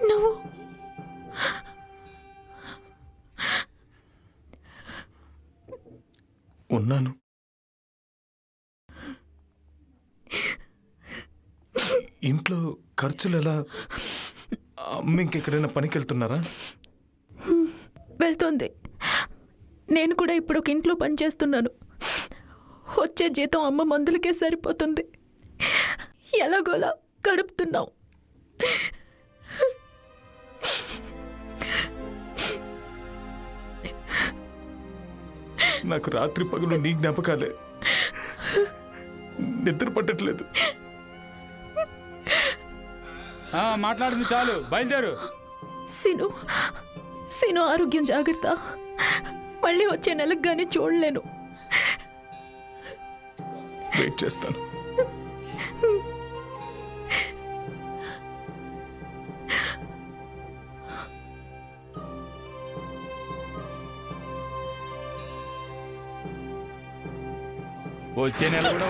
నువ్వు ఉన్నాను. ఇంట్లో ఖర్చులు ఎలా? అమ్మ ఇంకెక్కడైనా పనికి వెళ్తున్నారా? వెళ్తుంది. నేను కూడా ఇప్పుడు ఒక ఇంట్లో పనిచేస్తున్నాను. వచ్చే జీతం అమ్మ మందులకే సరిపోతుంది. ఎలాగోలా గడుపుతున్నావు. నాకు రాత్రి పగలు నీ జ్ఞాపకాలే, నిద్ర పట్టట్లేదు. మాట్లాడింది చాలు, బయలుదేరు. సీను ఆరోగ్యం జాగ్రత్త. మళ్ళీ వచ్చే నెలకు కానీ చూడలేను. వెయిట్ చేస్తాను. వచ్చే నెల కూడా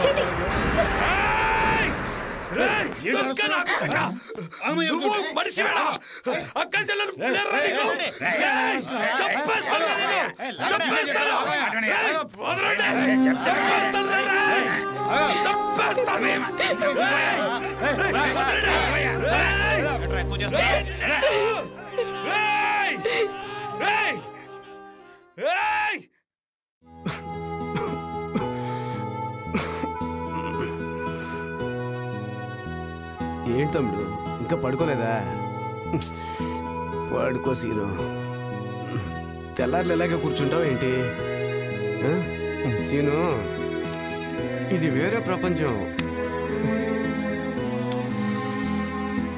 ఏంటి తమ్ముడు ఇంకా పడుకోలేదా? పడుకో సీను. తెల్లారులు ఎలాగే కూర్చుంటావు ఏంటి? సీను, ఇది వేరే ప్రపంచం.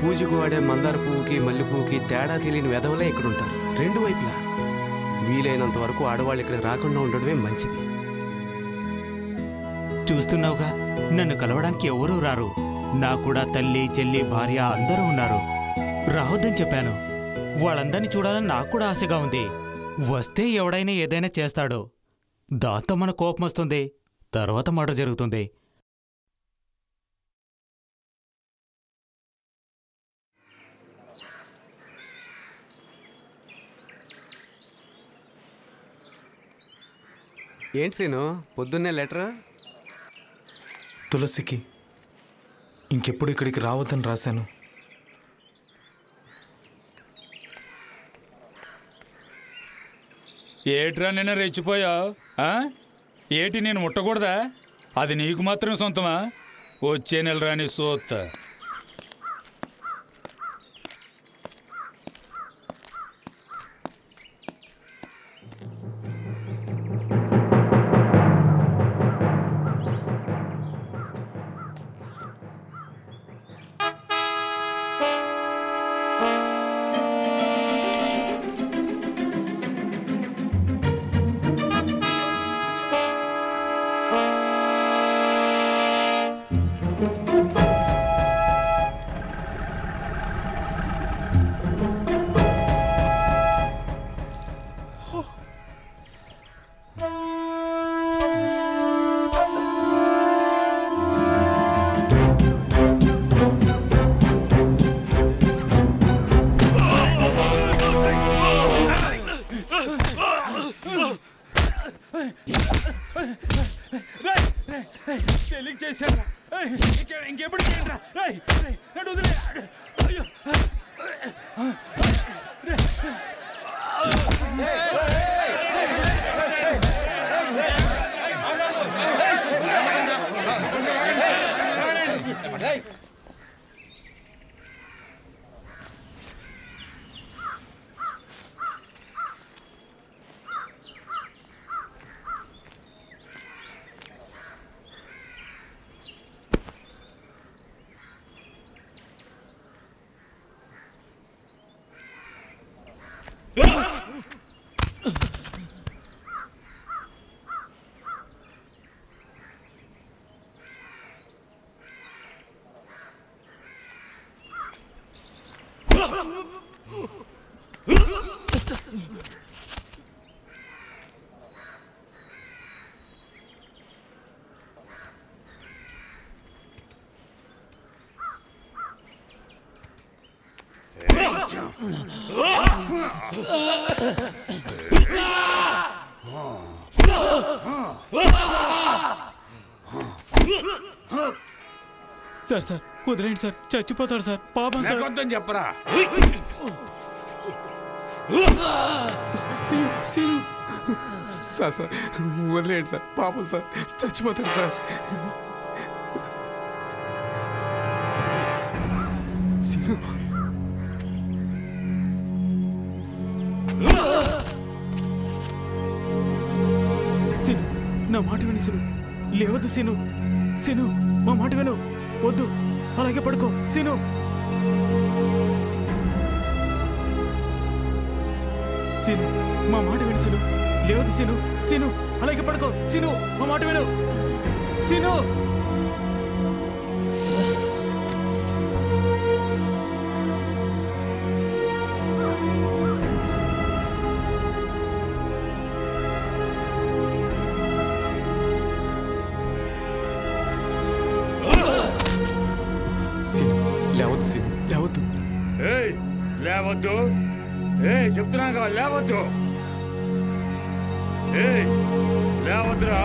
పూజకు వాడే మందార పువ్వుకి మల్లె పువ్వుకి తేడా తెలియని వెధవలే ఇక్కడ ఉంటారు, రెండు వైపులా. వీలైనంత వరకు ఆడవాళ్ళు ఇక్కడ రాకుండా ఉండడమే మంచిది. చూస్తున్నావుగా, నన్ను కలవడానికి ఎవరూ రారు. నా కూడా తల్లి, చెల్లి, భార్య అందరూ ఉన్నారు. రావద్దని చెప్పాను. వాళ్ళందరినీ చూడాలని నాకు కూడా ఆశగా ఉంది. వస్తే ఎవడైనా ఏదైనా చేస్తాడు. దాంతో మన కోపం వస్తుంది, తర్వాత మాట జరుగుతుంది. ఏంటి సీను పొద్దున్నే లెటర్? తులసికి ఇంకెప్పుడు ఇక్కడికి రావద్దని రాశాను. ఏట్రా నిన్న రెచ్చిపోయావు? ఏటి నేను ముట్టకూడదా? అది నీకు మాత్రం సొంతమా? వచ్చే నెల రాని సోత్త. ఇంకెప్పుడు చేయండి రా. నన్ను వదిలే. అయ్యో. సార్ సార్ వదిలేండి సార్, చచ్చిపోతాడు సార్, పాపం సార్. లేకొద్దని చెప్పరా. సార్ సార్ వదిలేండి సార్, పాపం సార్, చచ్చిపోతాడు సార్. నా మాట విని సీను, లేవద్దు సీను. సీను మా మాట విను, వద్దు, అలాగే పడుకో సీను. సీను మా మాట విను సీను, లేవద్దు సీను. సీను అలాగే పడుకో సీను, మా మాట విను సీను. లేవద్దు. లేవద్దు. చెప్తున్నా కదా, లేవద్దు. లేవద్దురా.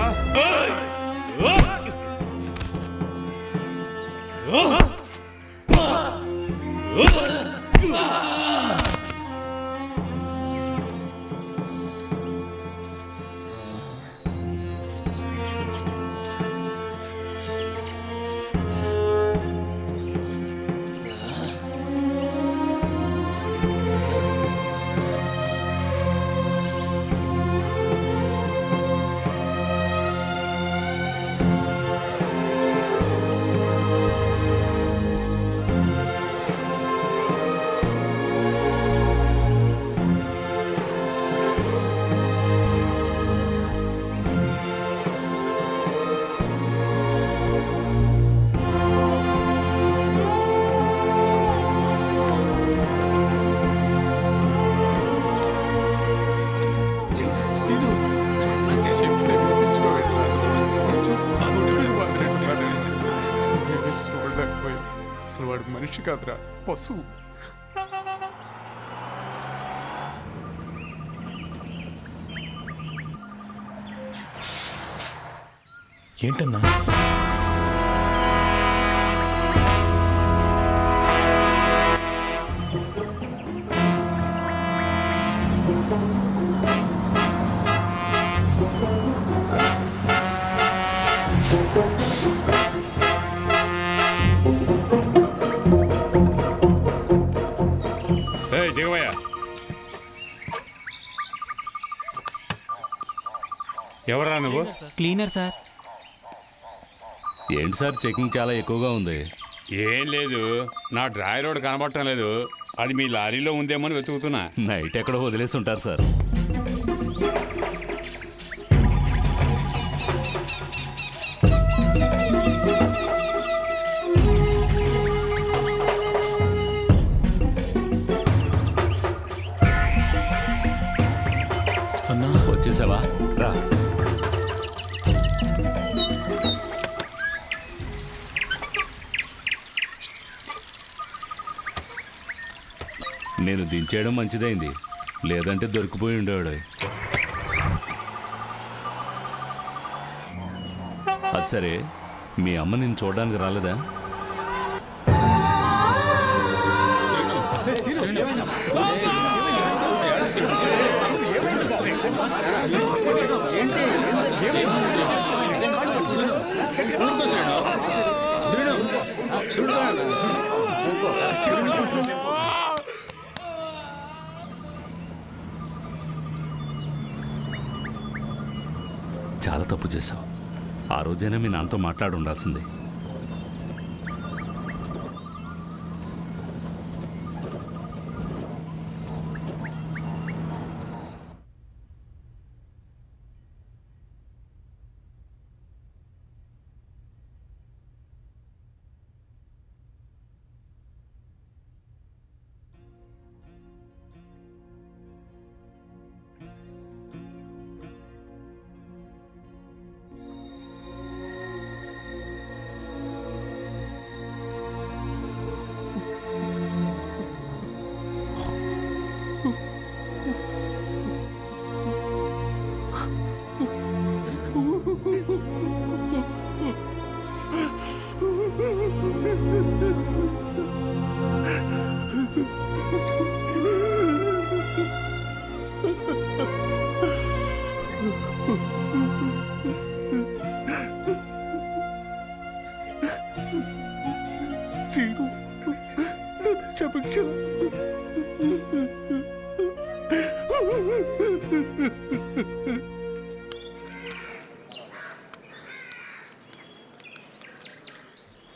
అసలు వాడు మనిషి కాదురా, పశువు. ఏంటన్నా? దిగవయ్యా. ఎవరా నువ్వు? Cleaner sir. ఏంటి సార్ చెకింగ్ చాలా ఎక్కువగా ఉంది? ఏం లేదు, నా డ్రాయర్ రోడ్ కనబడటం లేదు, అది మీ లారీలో ఉందేమో అని వెతుకుతున్నా. నైట్ ఎక్కడో వదిలేసి ఉంటారు సార్. వచ్చేసావా? రా. నేను దించేయడం మంచిదైంది, లేదంటే దొరికిపోయి ఉండేవాడు. అది సరే, మీ అమ్మ నిన్ను చూడడానికి రాలేదా? చాలా తప్పు చేశావు. ఆ రోజైనా మీ నాన్నతో మాట్లాడి ఉండాల్సిందే.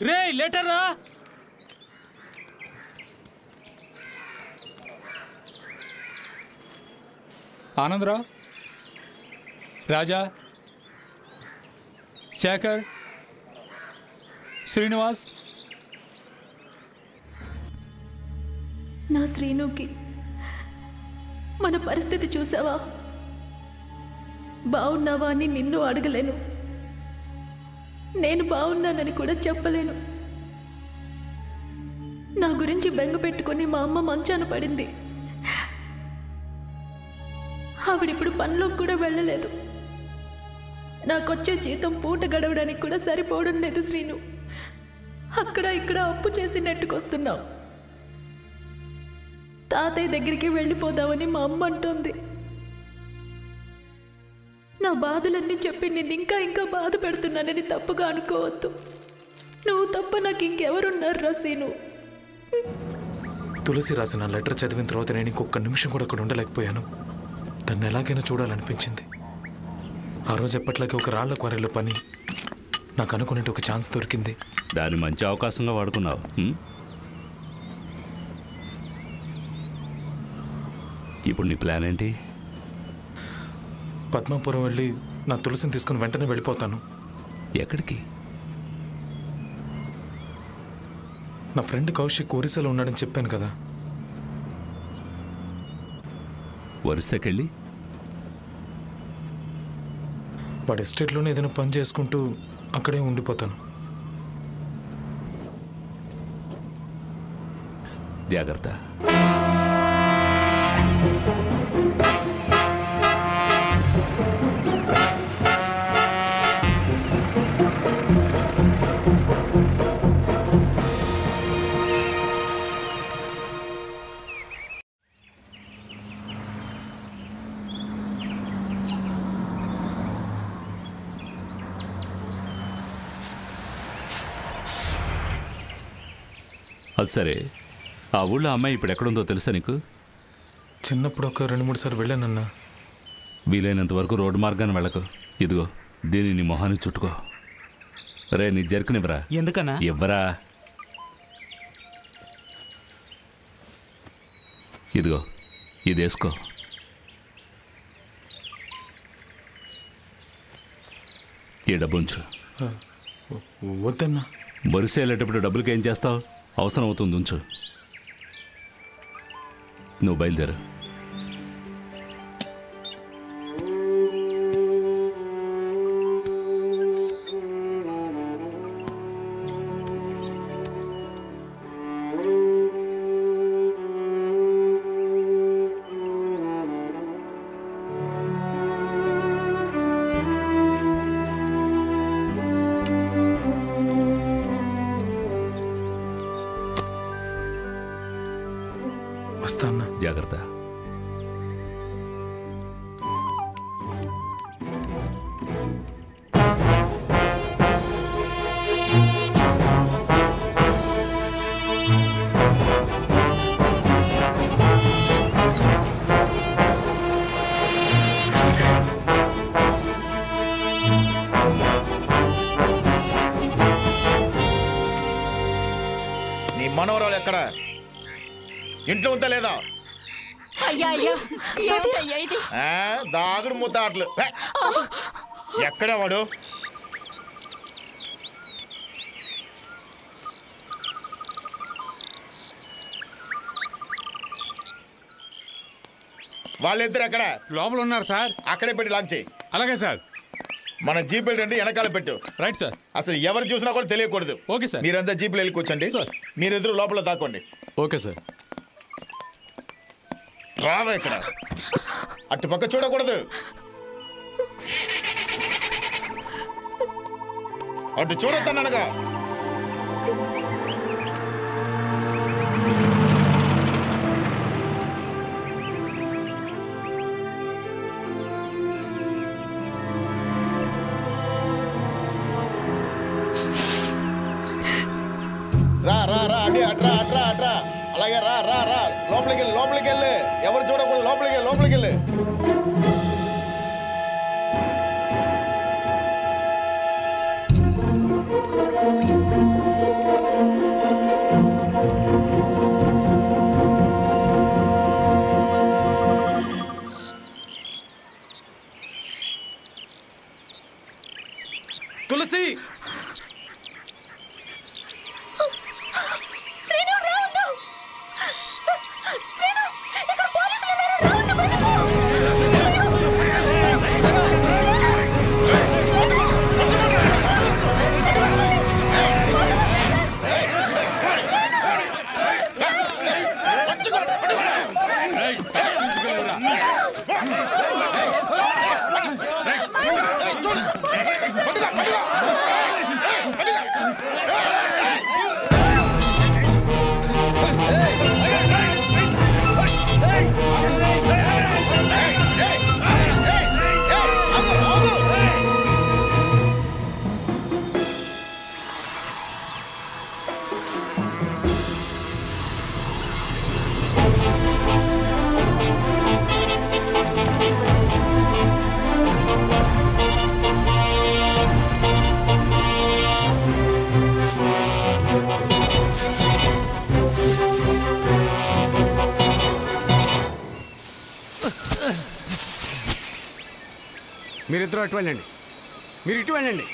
రే లెటర్ రా. ఆనందరావు, రాజా, శేఖర్, శ్రీనివాస్. నా శ్రీనుకి మన పరిస్థితి చూసావా? బాగున్నావా అని నిన్ను అడగలేను, నేను బాగున్నానని కూడా చెప్పలేను. నా గురించి బెంగ పెట్టుకొని మా అమ్మ మంచాన పడింది. ఆవిడిప్పుడు పనిలోకి కూడా వెళ్ళలేదు. నాకొచ్చే జీతం పూట గడవడానికి కూడా సరిపోవడం లేదు శ్రీను. అక్కడ ఇక్కడ అప్పు చేసి నెట్టుకొస్తున్నావు. తాతయ్య దగ్గరికి వెళ్ళిపోదామని మా అమ్మ అంటోంది. నా బాధలన్నీ చెప్పి నేను ఇంకా బాధ పెడుతున్నానని తప్పుగా అనుకోవద్దు. నువ్వు తప్ప నాకు ఇంకెవరున్నారు రా శ్రీను? తులసి రాసిన లెటర్ చదివిన తర్వాత నేను ఇంకొక నిమిషం కూడా అక్కడ ఉండలేకపోయాను. దాన్ని ఎలాగైనా చూడాలనిపించింది. ఆ రోజు ఎప్పట్లాగే ఒక రాళ్ల క్వారీలో పని నాకు అనుకున్నట్టు ఒక ఛాన్స్ దొరికింది. దాన్ని మంచి అవకాశంగా వాడుకున్నావు. ఇప్పుడు నీ ప్లాన్ ఏంటి? పద్మాపురం వెళ్ళి నా తులసిని తీసుకుని వెంటనే వెళ్ళిపోతాను. ఎక్కడికి? నా ఫ్రెండ్ కౌశిక్ ఒరిస్సాలో ఉన్నాడని చెప్పాను కదా. ఒరిస్సాకెళ్ళి వాడి ఎస్టేట్లోనే ఏదైనా పని చేసుకుంటూ అక్కడే ఉండిపోతాను. జాగ్రత్త. అది సరే, ఆ ఊళ్ళో అమ్మాయి ఇప్పుడు ఎక్కడుందో తెలుసా నీకు? చిన్నప్పుడు ఒక 2-3 సార్లు వెళ్ళానన్నా. వీలైనంత వరకు రోడ్డు మార్గాన్ని వెళ్ళకు. ఇదిగో దీన్ని నీ మొహాన్ని చుట్టుకో. రే, నీ జరుకునివ్వరా? ఎందుకన్నా? ఇవ్వరా. ఇదిగో ఇది వేసుకో. ఈ డబ్బు ఉంచు. వద్దన్నా. బొరిసే వెళ్ళేటప్పుడు డబ్బులకి ఏం చేస్తావు? అవసరం అవుతుంది, ఉంచు. నువ్వు బయలుదేరు. వస్తా అన్నా. జాగ్రత్త. మనవరాలు ఎక్కడ? ఇంట్లో ఉందా లేదా? దాగుడు ముత్తాట్లు. ఎక్కడే వాడు? వాళ్ళిద్దరు ఎక్కడ? లోపల ఉన్నారు సార్. అక్కడే పెట్టి లాక్ చేయి. అలాగే సార్. మన జీపులు రండి, వెనకాల పెట్టు. Right sir. అసలు ఎవరు చూసినా కూడా తెలియకూడదు. Okay sir. మీరంతా జీపులు వెళ్ళి కూర్చోండి. మీరెదురు లోపల దాక్కోండి. Okay sir. రావా ఇక్కడ? అటు పక్క చూడకూడదు. అటు చూడొద్దనగా. రా రా రా అడి అట్రా అట్రా అట్రా. అలాగే రా రా రా. లోపలికి వెళ్ళి లోపలికి వెళ్ళి. ఎవరు చూడకూడదు. లోపలికి వెళ్ళి. తులసి, మీరిద్దరూ అటు వెళ్ళండి. మీరు ఇటు వెళ్ళండి.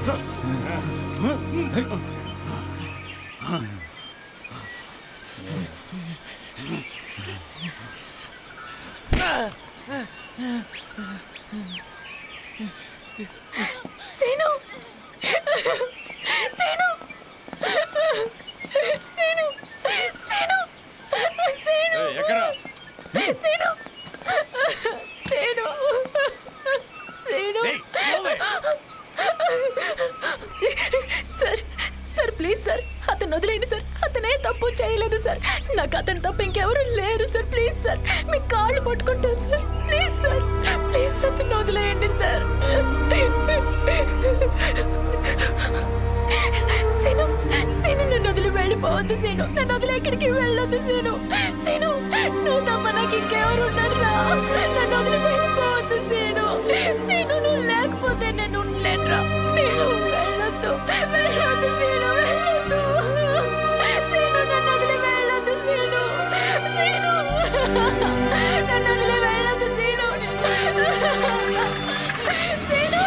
సార్ సీను సీను సీను సీను సీను ఎక్కడా Seenu Seenu Seenu sir sir please sir అతను వదిలేండి సార్. అతనే తప్పు చేయలేదు సార్. నాకు అతను తప్ప ఇంకెవరు లేరు సార్. ప్లీజ్ సార్ మీ కాళ్ళు పట్టుకుంటాను సార్. ప్లీజ్ సార్ ప్లీజ్ అతను వదిలేయండి సార్. సీను సీను నన్ను వదిలి వెళ్ళిపోవద్దు సీను. నన్ను వదిలి ఎక్కడికి వెళ్ళొద్దు సీను. సీను నువ్వు తప్ప నాకు ఇంకెవరు ఉన్నారా? నన్ను వదిలి వెళ్ళిపోవద్దు సీను. సీను నువ్వు లేకపోతే నేను ఉండలేనురా. సీను వెళ్ళొద్దు వెళ్ళొద్దు సీను వెళ్ళొద్దు. సీను నన్ను వదిలి వెళ్ళొద్దు సీను. సీను నన్ను వదిలి వెళ్ళొద్దు సీను. సీను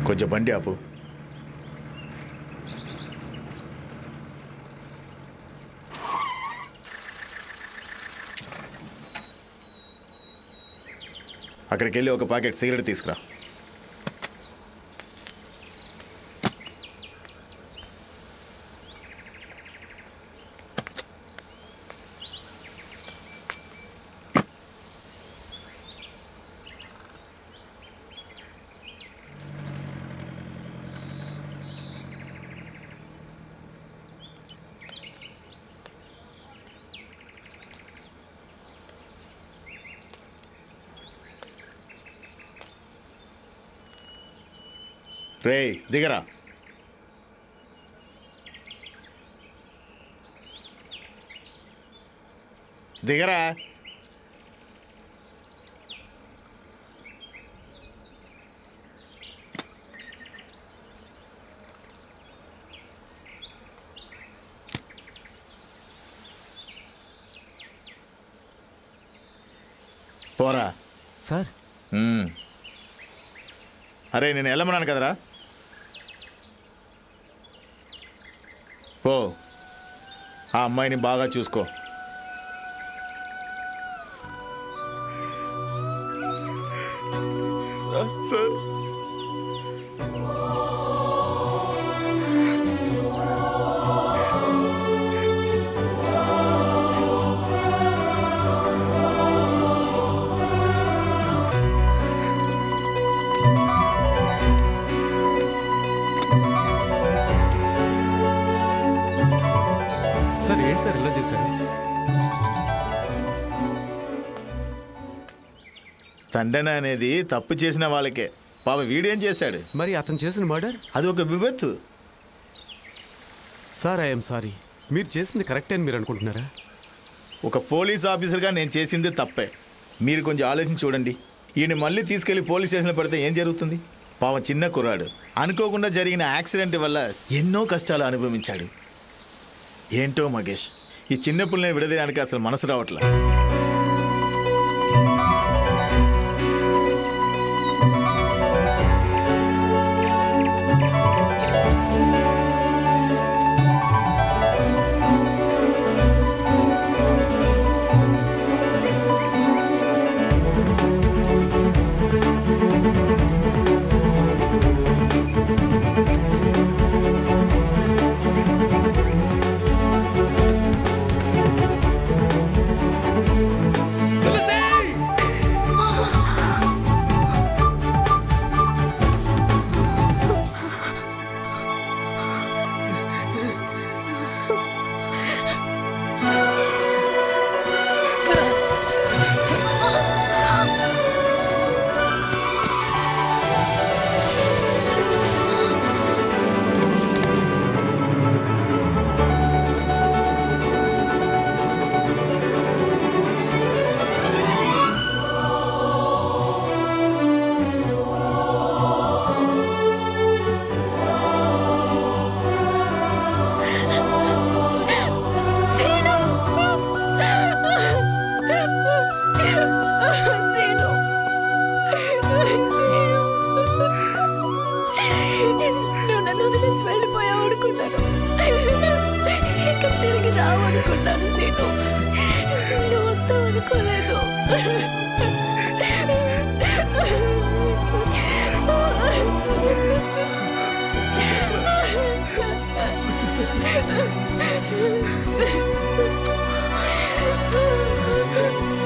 కొంచెం బండి ఆపు. అక్కడికి వెళ్ళి ఒక ప్యాకెట్ సిగరెట్ తీసుకురా. రే దిగరా. దిగరా. పోరా సార్. అరే నేను వెళ్ళమన్నాను కదరా. ఓ ఆ అమ్మాయిని బాగా చూసుకో. సార్ సార్ ఏంటి సార్ ఇలా చేశారు? తండన అనేది తప్పు చేసిన వాళ్ళకే. పాప వీడేం చేశాడు? మరి అతను చేసిన మర్డర్ అది ఒక విపత్తు. Sir I'm sorry. మీరు చేసింది కరెక్టే అని మీరు అనుకుంటున్నారా? ఒక పోలీస్ ఆఫీసర్గా నేను చేసింది తప్పే. మీరు కొంచెం ఆలోచించి చూడండి. ఈయన మళ్ళీ తీసుకెళ్లి పోలీస్ స్టేషన్లో పెడితే ఏం జరుగుతుంది? పాపం చిన్న కుర్రాడు అనుకోకుండా జరిగిన యాక్సిడెంట్ వల్ల ఎన్నో కష్టాలు అనుభవించాడు. ఏంటో మగేష్, ఈ చిన్న పుల్లని విడదీయడానికి అసలు మనసు రావట్లా. రావనుకున్నాను సీను, నువ్వు వస్తావు అనుకోలేదు.